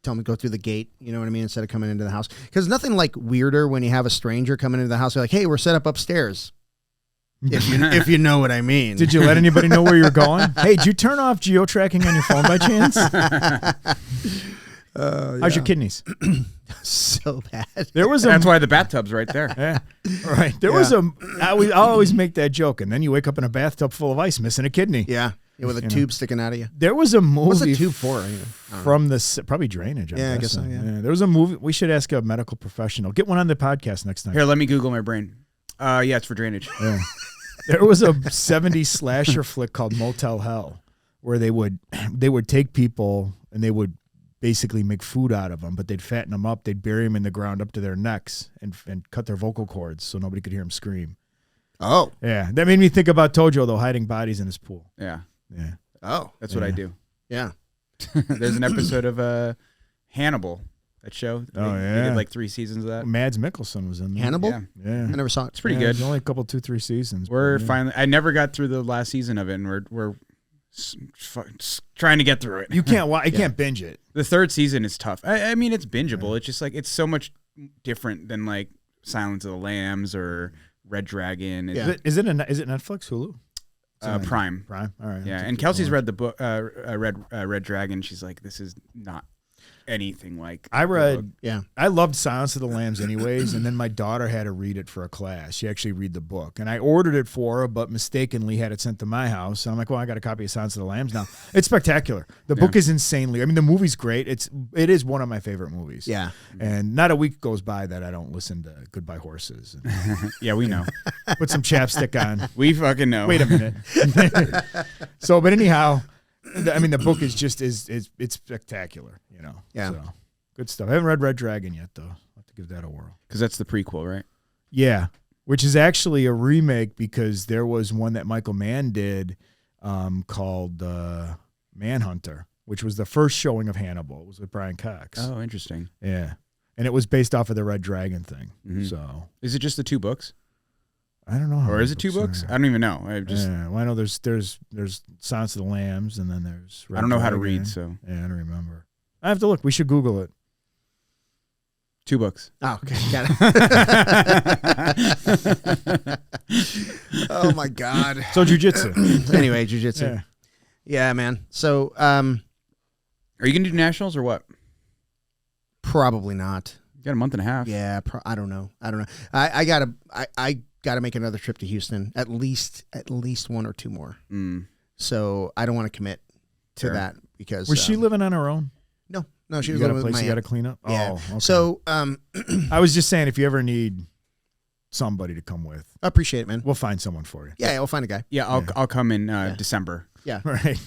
tell them to go through the gate, you know what I mean, instead of coming into the house. Because nothing like weirder when you have a stranger coming into the house. They're like, hey, we're set up upstairs. If you know what I mean. Did you let anybody know where you're going? Hey, did you turn off geo-tracking on your phone by chance? How's your kidneys? So bad. That's why the bathtub's right there. Yeah. Right. I'll always make that joke, and then you wake up in a bathtub full of ice missing a kidney. Yeah. With a tube sticking out of you. There was a movie. What's a tube for? From the probably drainage. I guess so. Yeah. There was a movie. We should ask a medical professional. Get one on the podcast next time. Here, let me Google my brain. Yeah, it's for drainage. Yeah. There was a 70s slasher flick called Motel Hell, where they would take people and they would basically make food out of them, but they'd fatten them up. They'd bury them in the ground up to their necks and cut their vocal cords so nobody could hear them scream. Oh. Yeah. That made me think about Tojo, though, hiding bodies in his pool. Yeah. Yeah. Oh. That's what I do. Yeah. There's an episode of Hannibal, that show. They did like 3 seasons of that. Mads Mikkelsen was in there. Hannibal? Yeah. I never saw it. It's pretty good. It's only a couple, 2-3 seasons. Finally, I never got through the last season of it, and we're trying to get through it. You can't binge it. The 3rd season is tough. I mean, it's bingeable. It's just like, it's so much different than like Silence of the Lambs or Red Dragon. Is it Netflix, Hulu? Prime. All right. Yeah, and Kelsey's read the book, Red Dragon. She's like, this is not anything like I read. Yeah, I loved Silence of the Lambs anyways, and then my daughter had to read it for a class. She actually read the book, and I ordered it for her, but mistakenly had it sent to my house. And I'm like, well, I got a copy of Silence of the Lambs now. It's spectacular. The book is insanely. I mean, the movie's great. It is one of my favorite movies. Yeah, and not a week goes by that I don't listen to Goodbye Horses. Yeah, we know. Put some chapstick on. We fucking know. Wait a minute. So, but anyhow. I mean, the book is just it's spectacular, you know. Yeah. So, good stuff. I haven't read Red Dragon yet, though. I'll have to give that a whirl. Because that's the prequel, right? Yeah, which is actually a remake because there was one that Michael Mann did called Manhunter, which was the first showing of Hannibal. It was with Brian Cox. Oh, interesting. Yeah, and it was based off of the Red Dragon thing. Mm-hmm. So, is it just the 2 books? I don't know. Or is it 2 books? I don't even know. Well, I know there's Silence of the Lambs, and then there's Red I don't know how to Dragon. read, so. Yeah, I don't remember. I have to look. We should Google it. 2 books. Oh, okay. Got it. Oh, my God. So, Jiu-Jitsu. Anyway, Jiu-Jitsu. Yeah, man. So, are you going to do nationals or what? Probably not. You got a month and a half. Yeah, I don't know. I gotta make another trip to Houston, at least 1 or 2 more. So I don't want to commit to that because was she living on her own? No, she was living with my aunt. You got to clean up. Yeah. Oh, okay. So I was just saying, if you ever need somebody to come with, I appreciate it, man. We'll find someone for you. Yeah, we'll find a guy. Yeah, I'll come in December. Yeah, right.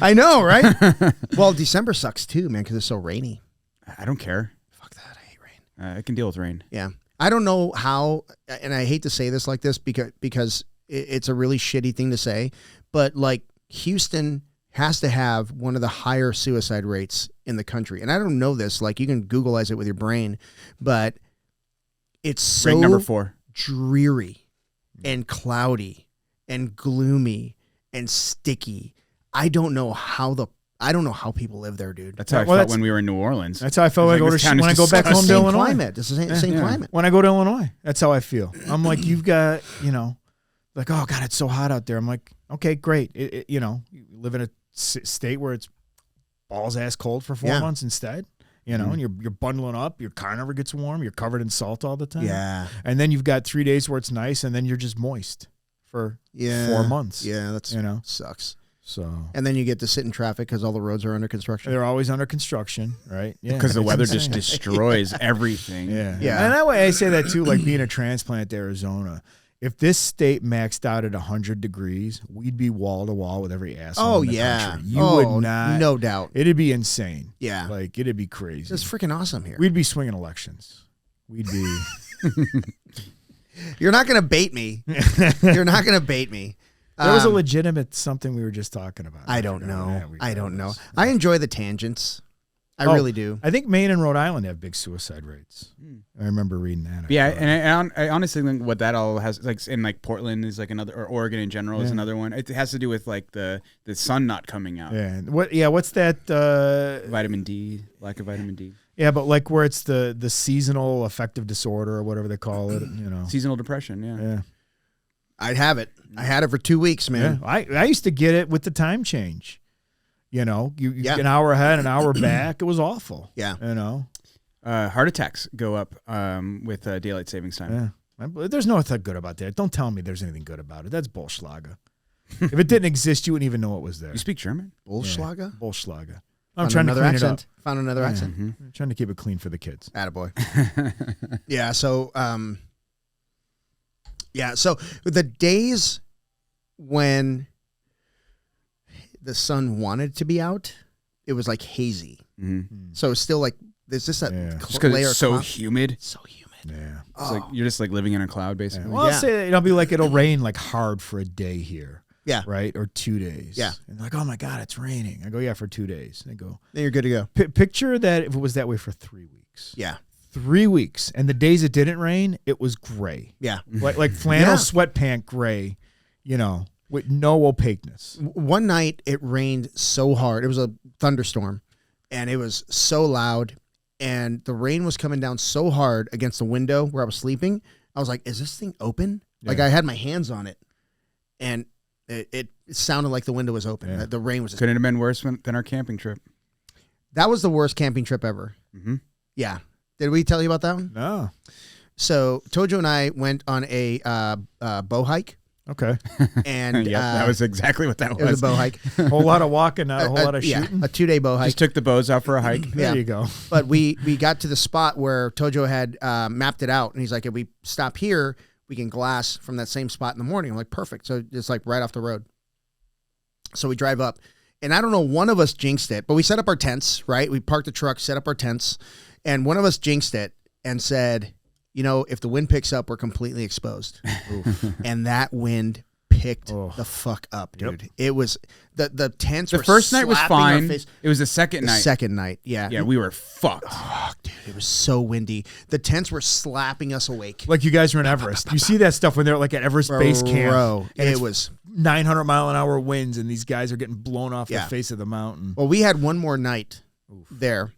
I know, right? Well, December sucks too, man, because it's so rainy. I don't care. Fuck that, I hate rain. I can deal with rain. Yeah. I don't know how, and I hate to say this like this because it's a really shitty thing to say, but like Houston has to have one of the higher suicide rates in the country. And I don't know this, like you can Googleize it with your brain, but it's so Rank number 4. dreary and cloudy and gloomy and sticky. I don't know how people live there, dude. That's how I felt when we were in New Orleans. That's how I felt when I go back home to Illinois. Climate. It's the same climate. When I go to Illinois, that's how I feel. I'm like, you've got, like, oh God, it's so hot out there. I'm like, okay, great. You live in a state where it's balls ass cold for 4 months instead. And you're bundling up. Your car never gets warm. You're covered in salt all the time. Yeah. And then you've got 3 days where it's nice, and then you're just moist for 4 months. Yeah, that's sucks. So, and then you get to sit in traffic because all the roads are under construction. They're always under construction, right? Yeah, because the weather just destroys everything. Yeah. And that way, I say that too. Like being a transplant to Arizona, if this state maxed out at 100 degrees, we'd be wall to wall with every asshole. In the country. You would not, no doubt. It'd be insane. Yeah, like it'd be crazy. It's freaking awesome here. We'd be swinging elections. We'd be. You're not gonna bait me. You're not gonna bait me. There was a legitimate something we were just talking about. I don't know. I don't know. I enjoy the tangents. I really do. I think Maine and Rhode Island have big suicide rates. I remember reading that. Yeah, and I honestly think what that all has, like in like Portland is like another, or Oregon in general is another one. It has to do with like the sun not coming out. Yeah. What's that? Vitamin D, lack of vitamin D. Yeah, but like where it's the seasonal affective disorder or whatever they call it. Seasonal depression. Yeah. I'd have it. I had it for 2 weeks, man. Yeah. I used to get it with the time change. You get an hour ahead, an hour back. It was awful. Yeah. Heart attacks go up with daylight savings time. Yeah. There's nothing good about that. Don't tell me there's anything good about it. That's Bullschlager. If it didn't exist, you wouldn't even know it was there. You speak German? Bullschlager? Yeah. Bullschlager. I'm trying to clean it up. Found another accent. Mm-hmm. I'm trying to keep it clean for the kids. Attaboy. Yeah, so so the days when the sun wanted to to be out, it was like hazy. Mm-hmm. So it's still like there's just that just because it's so humid. So humid. Yeah. It's like you're just like living in a cloud basically. Yeah. Well, I'll say it'll rain like hard for a day here. Yeah. Right? Or 2 days. Yeah. And they're like, oh my God, it's raining. I go, yeah, for 2 days. They go, then you're good to go. Picture that if it was that way for 3 weeks. Yeah. 3 weeks. And the days it didn't rain, it was gray. Yeah. Like flannel sweatpant gray, with no opaqueness. One night it rained so hard. It was a thunderstorm and it was so loud and the rain was coming down so hard against the window where I was sleeping. I was like, is this thing open? Yeah. Like I had my hands on it and it sounded like the window was open. Yeah. The rain was couldn't have been worse than our camping trip. That was the worst camping trip ever. Mm-hmm. Yeah. Did we tell you about that one? No. So Tojo and I went on a bow hike. Okay. And that was exactly what that was. It was a bow hike. A whole lot of walking, not a whole lot of shooting. A 2-day bow hike. Just took the bows out for a hike. There you go. But we got to the spot where Tojo had mapped it out, and he's like, if we stop here, we can glass from that same spot in the morning. I'm like, perfect. So it's like right off the road. So we drive up, and I don't know, one of us jinxed it, but we set up our tents, right? We parked the truck, set up our tents, and one of us jinxed it and said, if the wind picks up, we're completely exposed. And that wind picked the fuck up, dude. Yep. It was the tents. The first night was fine. It was the second night. Second night, yeah. Yeah, we were fucked. Oh, dude, it was so windy. The tents were slapping us awake. Like you guys were in Everest. You see that stuff when they're like at Everest Base Camp. Bro, it was 900-mile-an-hour winds, and these guys are getting blown off the face of the mountain. Well, we had one more night there.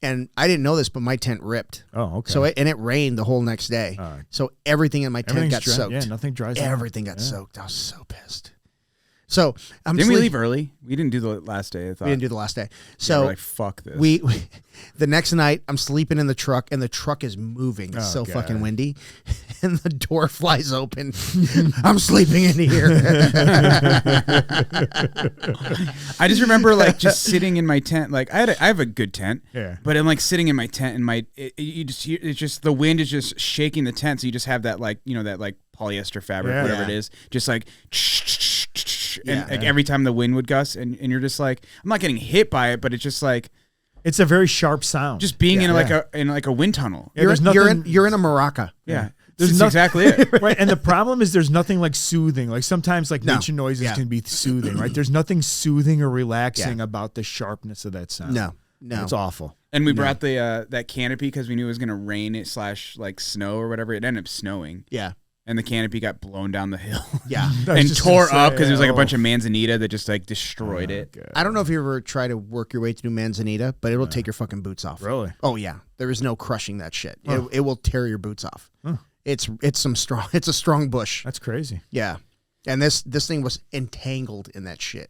And I didn't know this, but my tent ripped. Oh, okay. So it rained the whole next day. So everything in my tent got soaked. Yeah, nothing dries. Everything got soaked. I was so pissed. So didn't we leave early? We didn't do the last day. I thought we didn't do the last day. So we're like, fuck this. We the next night I'm sleeping in the truck and the truck is moving. It's so fucking windy, and the door flies open. I'm sleeping in here. I just remember like just sitting in my tent. Like I have a good tent. Yeah. But I'm like sitting in my tent and it's just the wind is just shaking the tent. So you just have that like that like polyester fabric, whatever it is, just like. And like every time the wind would gust, and you're just like, I'm not getting hit by it, but it's just like, it's a very sharp sound. Just being in like a wind tunnel. Yeah, you're in a maraca. Yeah. That's exactly it. Right. And the problem is there's nothing like soothing. Like sometimes like nature noises can be soothing, right? There's nothing soothing or relaxing about the sharpness of that sound. No. It's awful. And we brought the that canopy because we knew it was going to rain / like snow or whatever. It ended up snowing. Yeah. And the canopy got blown down the hill. Yeah. And tore up because it was like a bunch of manzanita that just like destroyed it. God. I don't know if you ever try to work your way through manzanita, but it will take your fucking boots off. Really? Oh yeah. There is no crushing that shit. Huh. It will tear your boots off. Huh. It's a strong bush. That's crazy. Yeah. And this thing was entangled in that shit.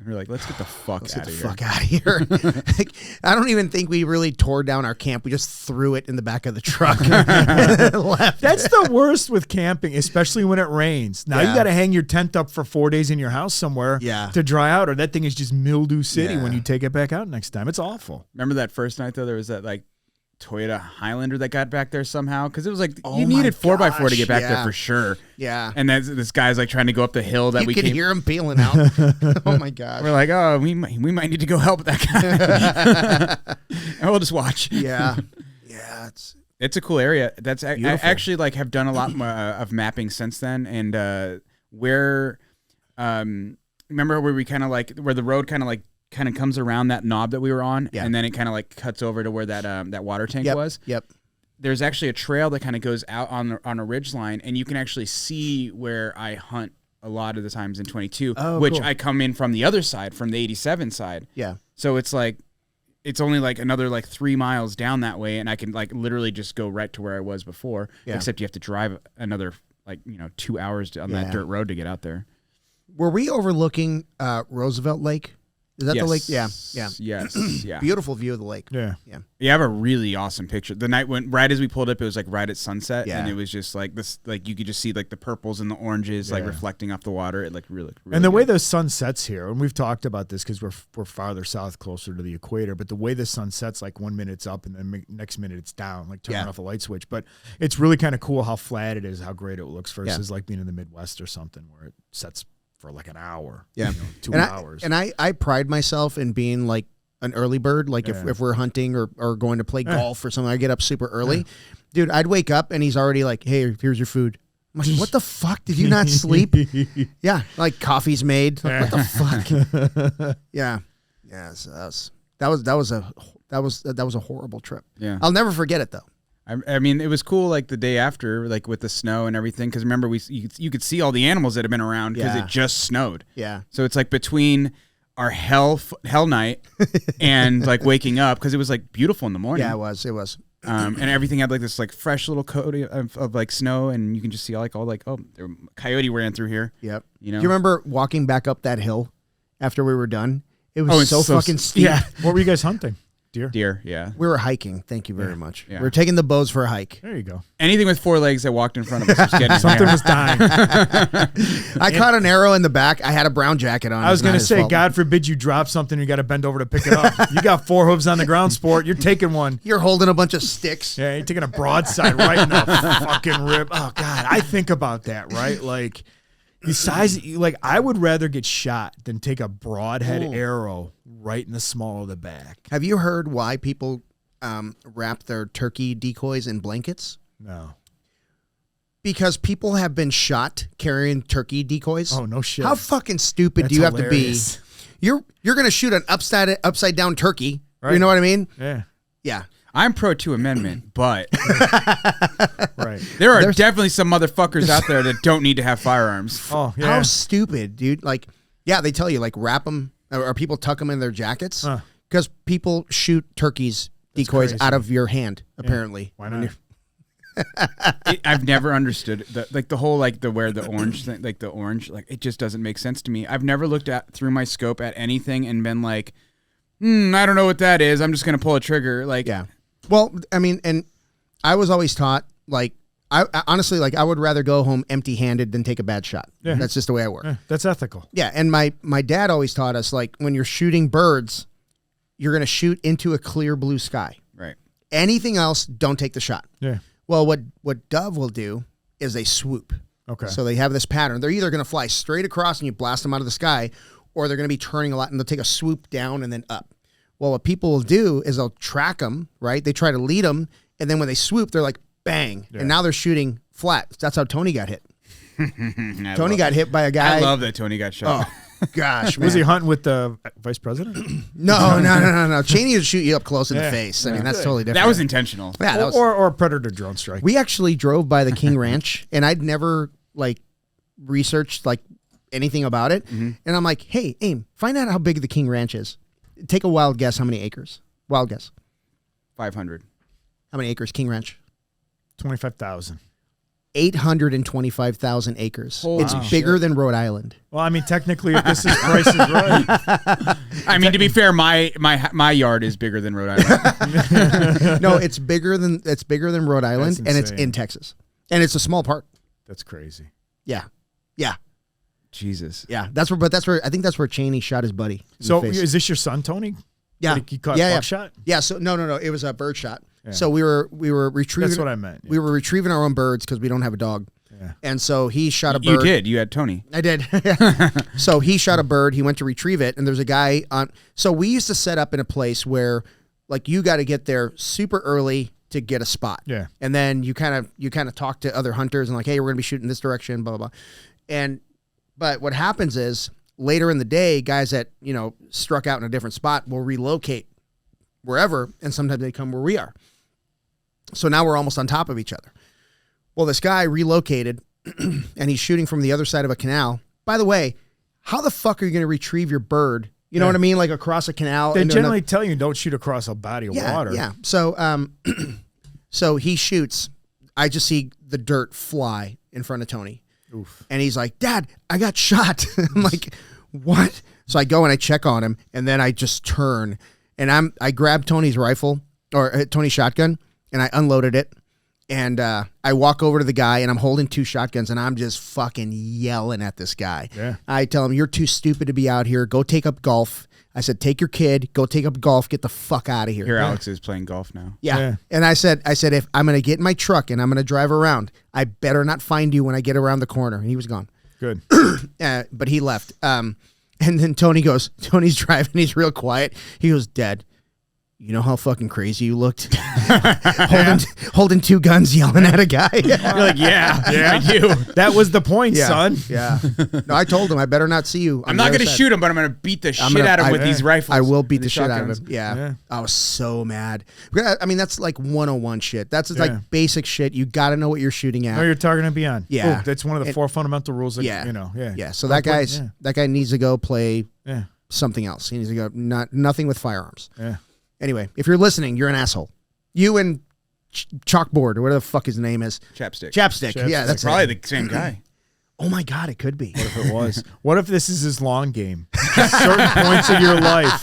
We're like, let's get the fuck out of here. Like, I don't even think we really tore down our camp. We just threw it in the back of the truck and left. That's the worst with camping, especially when it rains. Now you got to hang your tent up for 4 days in your house somewhere to dry out, or that thing is just mildew city when you take it back out next time. It's awful. Remember that first night, though? There was that, like, Toyota Highlander that got back there somehow, because it was like you needed 4x4 to get back there for sure. Yeah, and then this guy's like trying to go up the hill that you could hear him peeling out. Oh my god! We're like, oh, we might need to go help that guy, and we'll just watch. Yeah, it's a cool area. I actually like have done a lot more of mapping since then, and where, remember where we kind of like, where the road kind of comes around that knob that we were on, and then it kind of like cuts over to where that water tank was. Yep. There's actually a trail that kind of goes out on a ridge line, and you can actually see where I hunt a lot of the times in 22, which cool. I come in from the other side, from the 87 side. Yeah. So it's like, it's only like another like 3 miles down that way, and I can like literally just go right to where I was before, except you have to drive another 2 hours on that dirt road to get out there. Were we overlooking Roosevelt Lake? Is that the lake? Yeah. Yes. Yeah. Beautiful view of the lake. Yeah. You have a really awesome picture. The night when, right as we pulled up, it was like right at sunset, and it was just like this, like you could just see like the purples and the oranges like reflecting off the water. It looked really and the good. way the sun sets here, and we've talked about this because we're farther south, closer to the equator, but the way the sun sets, like 1 minute it's up and then next minute it's down, like turning off a light switch. But it's really kind of cool how flat it is, how great it looks versus like being in the Midwest or something where it sets for like an hour, 2 hours. And I pride myself in being like an early bird. Like if we're hunting or going to play golf or something, I get up super early. Dude, I'd wake up and he's already like, hey, here's your food. I'm like, what the fuck? Did you not sleep? Yeah. Like coffee's made. Like, what the fuck? Yeah. So that was a horrible trip. Yeah. I'll never forget it though. I mean, it was cool, like the day after, like with the snow and everything. Because remember, you could see all the animals that have been around because it just snowed. Yeah. So it's like between our hell night and like waking up, because it was like beautiful in the morning. Yeah, it was. And everything had like this like fresh little coat of like snow, and you can just see like all like, oh, there coyote ran through here. Yep. You know. Do you remember walking back up that hill after we were done? It was so fucking steep. Yeah. What were you guys hunting? Deer, yeah. We were hiking. Thank you very much. Yeah. We were taking the bows for a hike. There you go. Anything with 4 legs that walked in front of us was getting something was dying. I caught an arrow in the back. I had a brown jacket on. I was going to say, God forbid you drop something, you got to bend over to pick it up. You got 4 hooves on the ground, sport. You're taking one. You're holding a bunch of sticks. Yeah, you're taking a broadside right in the fucking rib. Oh God, I think about that, right? Like the size, like I would rather get shot than take a broadhead arrow right in the small of the back. Have you heard why people wrap their turkey decoys in blankets? No. Because people have been shot carrying turkey decoys. Oh, no shit. How fucking stupid do you have to be? You're going to shoot an upside down turkey. Right. You know what I mean? Yeah. Yeah. I'm pro 2 amendment, but right. There's definitely some motherfuckers out there that don't need to have firearms. Oh, yeah. How stupid, dude. Like, yeah, they tell you, like, wrap them, or people tuck them in their jackets, because people shoot turkeys decoys out of your hand, apparently. Why not? I've never understood the whole like the orange thing, like the orange, like it just doesn't make sense to me. I've never looked through my scope at anything and been like, I don't know what that is. I'm just gonna pull a trigger. Like, yeah. Well, I mean, and I was always taught, like, I honestly, like, I would rather go home empty-handed than take a bad shot. Yeah. That's just the way I work. Yeah, that's ethical. Yeah, and my dad always taught us, like, when you're shooting birds, you're going to shoot into a clear blue sky. Right. Anything else, don't take the shot. Yeah. Well, what dove will do is they swoop. Okay. So they have this pattern. They're either going to fly straight across and you blast them out of the sky, or they're going to be turning a lot and they'll take a swoop down and then up. Well, what people will do is they'll track them, right? They try to lead them, and then when they swoop, they're like, bang. Yeah. And now they're shooting flat. That's how Tony got hit. Tony got hit by a guy. I love that Tony got shot. Oh, gosh, man. Was he hunting with the vice president? No. Cheney would shoot you up close in the face. I mean, that's totally different. That was intentional. Yeah, or a predator drone strike. We actually drove by the King Ranch, and I'd never, like, researched, like, anything about it. Mm-hmm. And I'm like, hey, Aim, find out how big the King Ranch is. Take a wild guess. How many acres? Wild guess. 500. How many acres, King Ranch? 25,000. 825,000 acres. Holy it's bigger than Rhode Island. Well, I mean, technically, if this is Price is Right. I mean, to be fair, my yard is bigger than Rhode Island. No, it's bigger than Rhode Island, and it's in Texas, and it's a small part. That's crazy. Yeah. Jesus. Yeah, that's where I think that's where Cheney shot his buddy. So is this your son, Tony? Yeah. He caught buckshot? Yeah. So no. It was a bird shot. Yeah. So we were retrieving. That's what I meant. Yeah. We were retrieving our own birds because we don't have a dog. Yeah. And so he shot a bird. You did. You had Tony. I did. So he shot a bird. He went to retrieve it, and there's a guy on. So we used to set up in a place where, like, you got to get there super early to get a spot. Yeah. And then you kind of talk to other hunters and like, hey, we're gonna be shooting this direction, blah blah blah, and But what happens is later in the day, guys that, struck out in a different spot will relocate wherever, and sometimes they come where we are. So now we're almost on top of each other. Well, this guy relocated, and he's shooting from the other side of a canal. By the way, how the fuck are you going to retrieve your bird? You know what I mean? Like across a canal. They generally tell you don't shoot across a body of water. Yeah. So, so he shoots. I just see the dirt fly in front of Tony. Oof. And he's like, Dad, I got shot. I'm like, what? So I go and I check on him, and then I just turn, and I grab Tony's rifle, or Tony's shotgun, and I unloaded it. And I walk over to the guy, and I'm holding 2 shotguns, and I'm just fucking yelling at this guy. Yeah. I tell him, you're too stupid to be out here. Go take up golf. I said, take your kid, go take up golf, get the fuck out of here. Here, Alex is playing golf now. Yeah. And I said, if I'm going to get in my truck and I'm going to drive around, I better not find you when I get around the corner. And he was gone. Good. But he left. And then Tony's driving. He's real quiet. He goes, Dad, you know how fucking crazy you looked? holding 2 guns, yelling at a guy. You're like, yeah, I do. That was the point, son. Yeah. No, I told him, I better not see you. I'm not going to shoot him, but I'm going to beat the shit out of him with these rifles. I will beat the shit out of him. Yeah. I was so mad. I mean, that's like 101 shit. That's like basic shit. You got to know what you're shooting at. No, you're targeting beyond. Yeah. Ooh, that's one of the 4 fundamental rules. That, Yeah. So that guy needs to go play something else. He needs to go nothing with firearms. Yeah. Anyway, if you're listening, you're an asshole. You and Chalkboard, or whatever the fuck his name is. Chapstick. Yeah, that's probably the same guy. Oh my God, it could be. What if it was? What if this is his long game? Certain points of your life.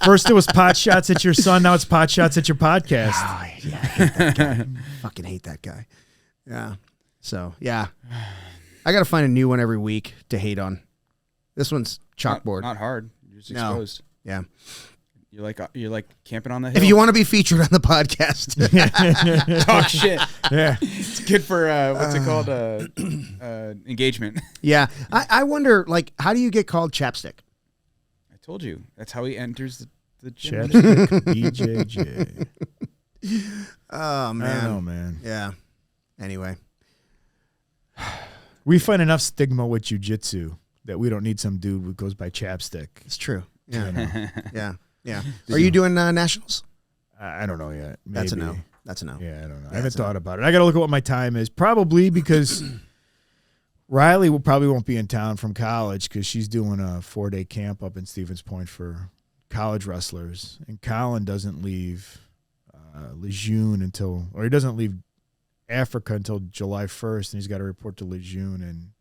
First it was pot shots at your son, now it's pot shots at your podcast. Oh, yeah, I hate that guy. Fucking hate that guy. Yeah. So, yeah. I got to find a new one every week to hate on. This one's Chalkboard. Not hard. You're just exposed. Yeah. You're like camping on the hill. If you want to be featured on the podcast, talk shit. Yeah, it's good for what's it called? Engagement. Yeah, I wonder, like, how do you get called Chapstick? I told you that's how he enters the gym. Chapstick, BJJ. Oh man, I don't know, man. Yeah. Anyway, we find enough stigma with Jiu-Jitsu that we don't need some dude who goes by Chapstick. It's true. Yeah, you know? Yeah. Yeah. Are you doing nationals? I don't know yet. Maybe. That's a no. That's a no. Yeah, I don't know. I haven't thought about it. I got to look at what my time is. Probably because Riley probably won't be in town from college because she's doing a 4-day camp up in Stevens Point for college wrestlers. And Colin doesn't leave Lejeune he doesn't leave Africa until July 1st, and he's got to report to Lejeune on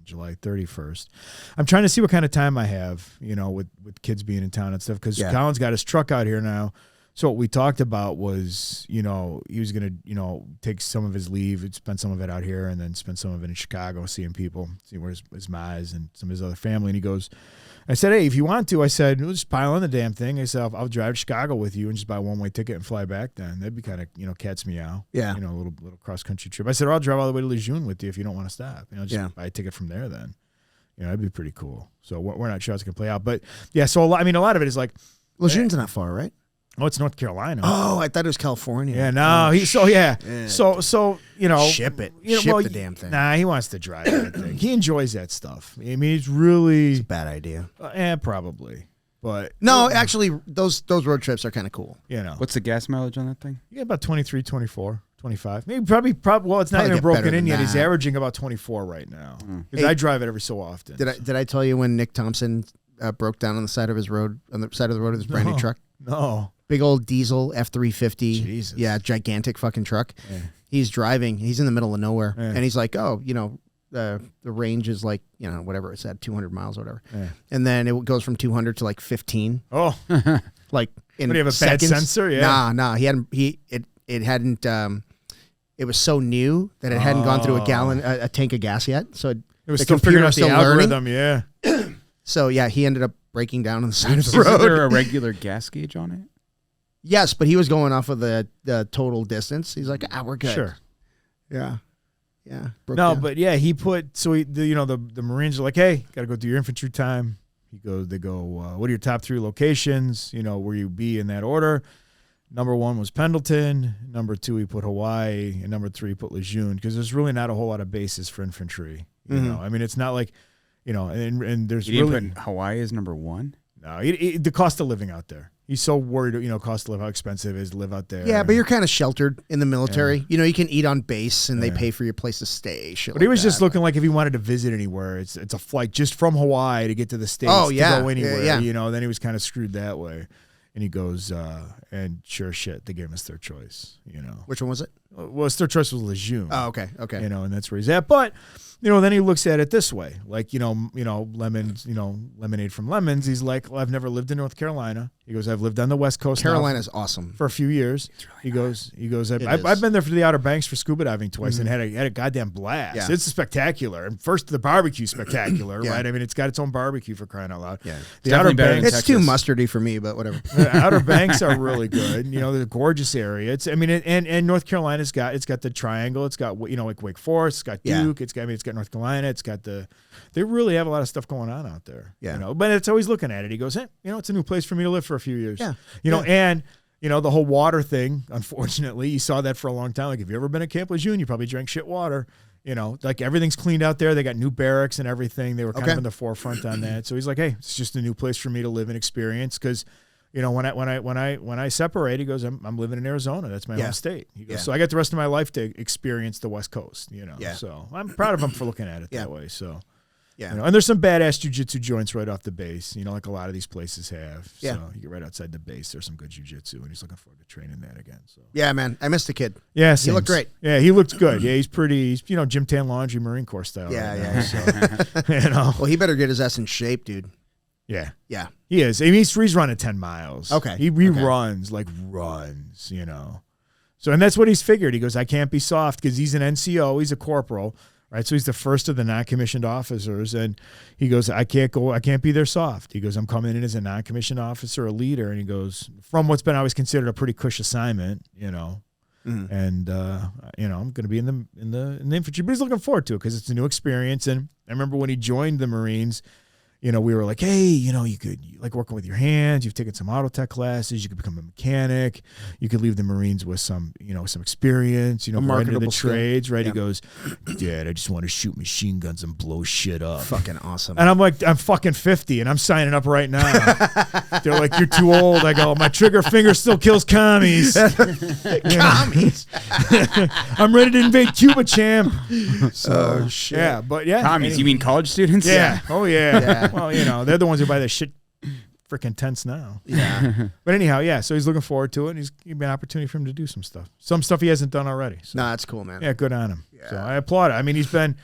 July 31st. I'm trying to see what kind of time I have, with kids being in town and stuff, because Colin's got his truck out here now. So what we talked about was, he was going to, take some of his leave, spend some of it out here, and then spend some of it in Chicago, seeing people, see where his ma is and some of his other family. And he goes, I said, hey, if you want to, I said, we'll just pile on the damn thing. I said, I'll drive to Chicago with you and just buy a one-way ticket and fly back then. That'd be kind of, cat's meow. Yeah. A little cross-country trip. I said, I'll drive all the way to Lejeune with you if you don't want to stop. Just buy a ticket from there then. That'd be pretty cool. So we're not sure how it's going to play out. But, yeah, so a lot of it is like. Lejeune's not far, right? Oh, it's North Carolina. Oh, I thought it was California. Yeah, no. So ship it. Ship the damn thing. Nah, he wants to drive that thing. He enjoys that stuff. I mean, it's really. It's a bad idea. Probably. But. No, actually, those road trips are kind of cool. What's the gas mileage on that thing? Yeah, about 23, 24. 25. Maybe probably well, it's not even broken in yet. He's averaging about 24 right now. Because I drive it every so often. Did I tell you when Nick Thompson broke down on the side of his road, on the side of the road of his brand new truck? No. Big old diesel F350. Jesus. Yeah, gigantic fucking truck. Yeah. He's driving. He's in the middle of nowhere. Yeah. And he's like, the range is like, whatever it said, 200 miles or whatever. Yeah. And then it goes from 200 to like 15. Oh. Like in But you have a seconds. bad sensor? Yeah. Nah. It hadn't, it was so new that it hadn't gone through a tank of gas yet. So it was still figuring out the algorithm, yeah. So, yeah, he ended up breaking down on the side of the road. Is road. there a regular gas gauge on it? Yes, but he was going off of the total distance. He's like, we're good. Sure. Yeah. Yeah. But yeah, he put, the Marines are like, hey, got to go do your infantry time. They go, what are your top 3 locations? Where you be in that order. Number 1 was Pendleton. Number 2, he put Hawaii. And number 3, he put Lejeune. Because there's really not a whole lot of bases for infantry. I mean, it's not like and there's you really didn't put Hawaii as number one. No, the cost of living out there. He's so worried, cost of living, how expensive it is to live out there. Yeah, but you're kind of sheltered in the military. Yeah. You can eat on base, and they pay for your place to stay. But he was just looking like if he wanted to visit anywhere, it's a flight just from Hawaii to get to the States to go anywhere. Yeah. Then he was kind of screwed that way. And he goes, and sure shit, they gave him his third choice. Which one was it? Well, his third choice was Lejeune. Oh, okay. And that's where he's at. But then he looks at it this way, like lemons, lemonade from lemons. He's like, well, I've never lived in North Carolina. He goes, I've lived on the West Coast. Carolina's awesome for a few years. Really he goes. I've been there for the Outer Banks for scuba diving twice and had a goddamn blast. Yeah. It's spectacular. And first, the barbecue spectacular, right? I mean, it's got its own barbecue for crying out loud. Yeah, the Outer Banks. It's too mustardy for me, but whatever. The Outer Banks are really good. They're a gorgeous area. And North Carolina's got the triangle. It's got like Wake Forest. It's got Duke. It's got North Carolina. It's got they really have a lot of stuff going on out there. Yeah. But it's always looking at it. He goes, hey, it's a new place for me to live for a few years. Yeah. And the whole water thing, unfortunately, you saw that for a long time. Like, if you ever been at Camp Lejeune, you probably drank shit water. Like everything's cleaned out there. They got new barracks and everything. They were kind of in the forefront on that. So he's like, hey, it's just a new place for me to live and experience. Because, when I separate, he goes, I'm living in Arizona. That's my home state. He goes, so I got the rest of my life to experience the West Coast. Yeah. So I'm proud of him for looking at it that way. So. Yeah. And there's some badass jiu-jitsu joints right off the base, like a lot of these places have. Yeah. So you get right outside the base, there's some good jiu-jitsu, and he's looking forward to training that again. So yeah, man, I missed the kid. Yeah, he looked great. Yeah, he looked good. Yeah, he's Gym Tan Laundry Marine Corps style. Yeah, right now, So, Well, he better get his ass in shape, dude. Yeah. Yeah. He is. I mean, he's running 10 miles. Okay. He runs. So, and that's what he's figured. He goes, I can't be soft because he's an NCO. He's a corporal. Right, so he's the first of the non-commissioned officers, and he goes, I can't be there soft. He goes, I'm coming in as a non-commissioned officer, a leader, and he goes, from what's been always considered a pretty cush assignment, and I'm going to be in the infantry, but he's looking forward to it because it's a new experience. And I remember when he joined the Marines, we were like, hey, you could like working with your hands. You've taken some auto tech classes. You could become a mechanic. You could leave the Marines with some, some experience, right into the trades, right? Yeah. He goes, Dad, I just want to shoot machine guns and blow shit up. Fucking awesome. And I'm like, I'm fucking 50 and I'm signing up right now. They're like, you're too old. I go, my trigger finger still kills commies. Commies. I'm ready to invade Cuba, champ. So, shit. Yeah, but yeah. Commies, you mean college students? Yeah. Oh, yeah. Well, they're the ones who buy the shit freaking tents now. Yeah. But anyhow, yeah, so he's looking forward to it, and he's given an opportunity for him to do some stuff. Some stuff he hasn't done already. So. No, that's cool, man. Yeah, good on him. Yeah. So I applaud it. I mean, he's been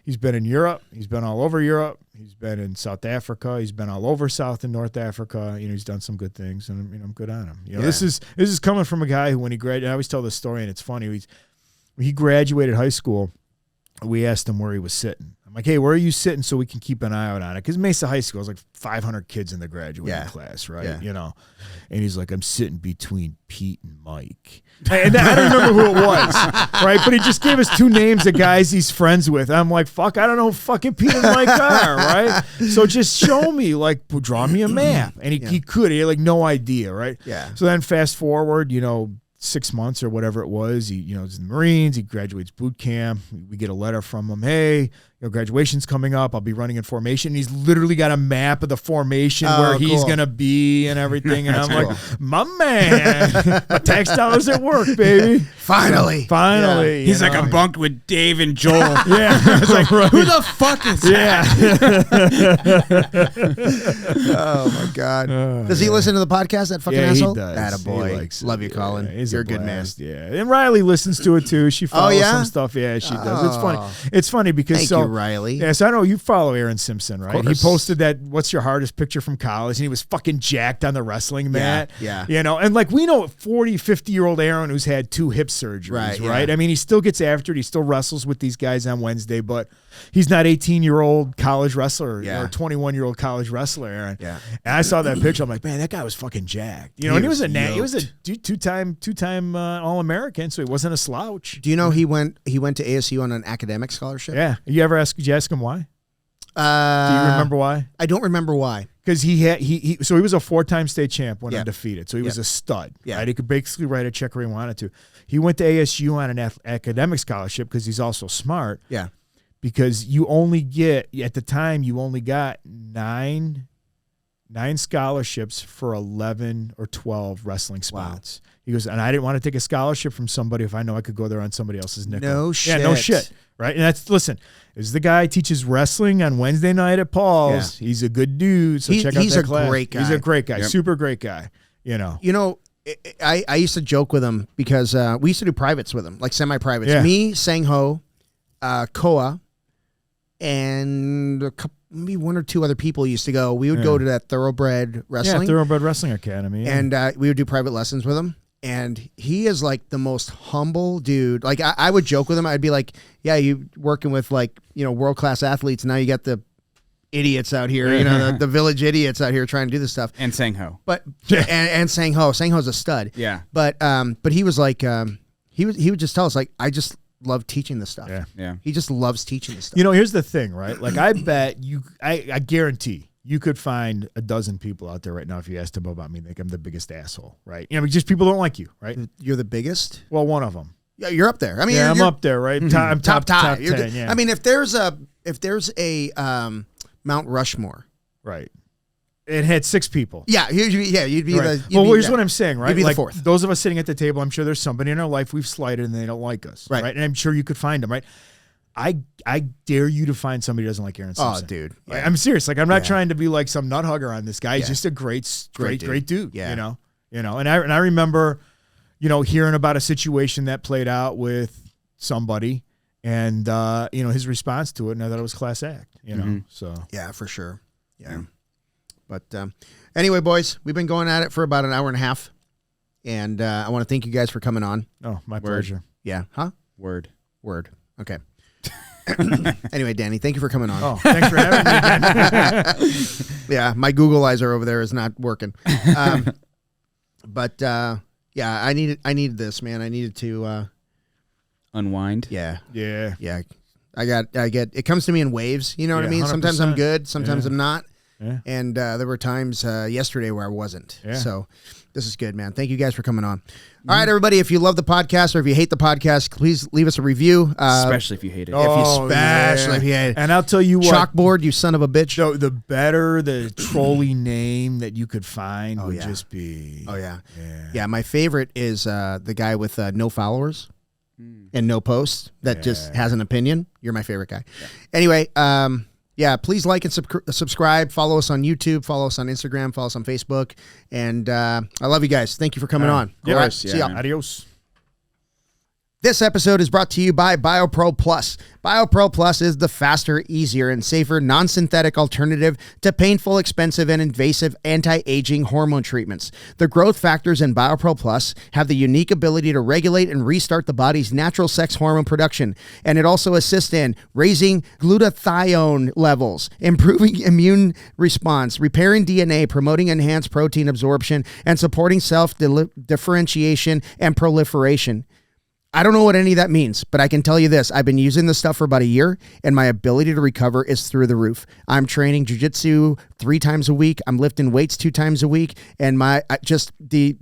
in Europe. He's been all over Europe. He's been in South Africa. He's been all over South and North Africa. He's done some good things, and I'm good on him. This is coming from a guy who, when he graduated, I always tell this story, and it's funny. When he graduated high school, we asked him where he was sitting. I'm like, hey, where are you sitting so we can keep an eye out on it? Because Mesa High School is like 500 kids in the graduating class, right? Yeah. And he's like, I'm sitting between Pete and Mike. And I don't remember who it was, right? But he just gave us two names of guys he's friends with. I'm like, fuck, I don't know who fucking Pete and Mike are, right? So just show me, like, draw me a map. And he could. He had like no idea, right? Yeah. So then fast forward, 6 months or whatever it was, he's in the Marines, he graduates boot camp. We get a letter from him, hey, graduation's coming up, I'll be running in formation. And he's literally got a map of the formation where he's going to be and everything. And I'm cool. like, my man, my tax dollars at work, baby. Finally. Yeah. He's like, I'm bunked with Dave and Joel. Yeah. It's like, who the fuck is that? Oh, my God. Does he listen to the podcast, that fucking asshole? He does. Attaboy. Love you, Colin. You're a good man. Yeah. And Riley listens to it, too. She follows some stuff. Yeah, she does. It's funny. It's funny because Thank you, Riley. Yes, I know you follow Aaron Simpson, right? He posted that what's your hardest picture from college, and he was fucking jacked on the wrestling mat. Yeah. And like we know 40, 50-year-old Aaron who's had 2 hip surgeries, right? I mean, he still gets after it. He still wrestles with these guys on Wednesday, but he's not 18-year-old college wrestler or 21-year-old college wrestler, Aaron. Yeah. And I saw that picture. I'm like, man, that guy was fucking jacked. And he was a two-time All-American, so he wasn't a slouch. Do you know he went to ASU on an academic scholarship? Yeah. Did you ask him why? Do you remember why? I don't remember why. Because he was a 4-time state champ when undefeated. So he was a stud. Yeah. Right? He could basically write a check where he wanted to. He went to ASU on an academic scholarship because he's also smart. Yeah. because you only get, at the time, you only got nine scholarships for 11 or 12 wrestling spots. Wow. He goes, and I didn't want to take a scholarship from somebody if I know I could go there on somebody else's nickel. No shit. Yeah, no shit. Right? And that's, listen, this is the guy who teaches wrestling on Wednesday night at Paul's. Yeah. He's a good dude, so check out that class. He's a great guy. He's a great guy. Yep. Super great guy. You know, I used to joke with him because we used to do privates with him, like semi-privates. Yeah. Me, Sang-Ho, Koa, and a couple, maybe one or two other people used to go. We would go to that Thoroughbred Wrestling. Yeah, Thoroughbred Wrestling Academy. Yeah. And we would do private lessons with him. And he is like the most humble dude. Like I would joke with him. I'd be like, yeah, you working with like, world-class athletes. Now you got the idiots out here, the village idiots out here trying to do this stuff. And Sang-Ho. But and Sang-Ho. Sang-Ho's a stud. Yeah. But he was like, he would just tell us, like, I just love teaching this stuff. Yeah. He just loves teaching this stuff. Here's the thing, right? Like, I bet I guarantee you could find a dozen people out there right now if you asked them about me, think I'm the biggest asshole, right? Just people don't like you, right? You're the biggest? Well, one of them. Yeah, you're up there. I mean, I'm up there, right? Mm-hmm. I'm top 10. Yeah. I mean, if there's a Mount Rushmore, right? It had 6 people. Yeah, you'd be right. Here's what I'm saying, right? You'd be like the fourth. Those of us sitting at the table, I'm sure there's somebody in our life we've slighted and they don't like us, right? And I'm sure you could find them, right? I dare you to find somebody who doesn't like Aaron Simpson. Oh, dude. Yeah. I'm serious. Like, I'm not trying to be like some nut hugger on this guy. He's just a great dude. Yeah. And I remember, hearing about a situation that played out with somebody and, his response to it. And I thought it was class act, so. Yeah, for sure. Yeah. But anyway, boys, we've been going at it for about an hour and a half. And I want to thank you guys for coming on. Oh, my pleasure. Yeah. Huh? Word. Okay. Anyway, Danny, thank you for coming on. Oh, thanks for having me again. Yeah, my Googleizer over there is not working. But yeah, I needed this, man. I needed to unwind. Yeah. I get it comes to me in waves. You know what I mean? 100%. Sometimes I'm good, sometimes I'm not. Yeah. And there were times yesterday where I wasn't. Yeah. So this is good, man. Thank you guys for coming on. All right, everybody, if you love the podcast or if you hate the podcast, please leave us a review. Especially if you hate it. If you hate it. And I'll tell you what. Chalkboard, you son of a bitch. The better the trolley name that you could find would just be. Oh, yeah. Yeah, my favorite is the guy with no followers and no posts that just has an opinion. You're my favorite guy. Yeah. Anyway, please like and subscribe. Follow us on YouTube. Follow us on Instagram. Follow us on Facebook. And I love you guys. Thank you for coming on. All right. See ya. Adios. This episode is brought to you by Biopro Plus. Biopro Plus is the faster, easier, and safer non-synthetic alternative to painful, expensive, and invasive anti-aging hormone treatments. The growth factors in Biopro Plus have the unique ability to regulate and restart the body's natural sex hormone production, and it also assists in raising glutathione levels, improving immune response, repairing DNA, promoting enhanced protein absorption, and supporting self-differentiation and proliferation. I don't know what any of that means, but I can tell you this. I've been using this stuff for about a year, and my ability to recover is through the roof. I'm training Jujitsu 3 times a week. I'm lifting weights 2 times a week, and the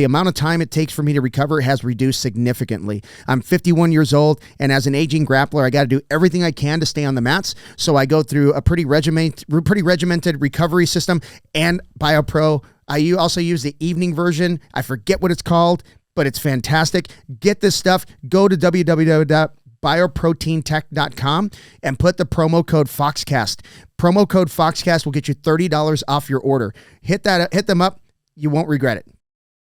amount of time it takes for me to recover has reduced significantly. I'm 51 years old, and as an aging grappler, I got to do everything I can to stay on the mats. So I go through a pretty regimented recovery system and Biopro. I also use the evening version. I forget what it's called, but it's fantastic. Get this stuff. Go to www.bioproteintech.com and put the promo code Foxcast. Promo code Foxcast will get you $30 off your order. Hit them up. You won't regret it.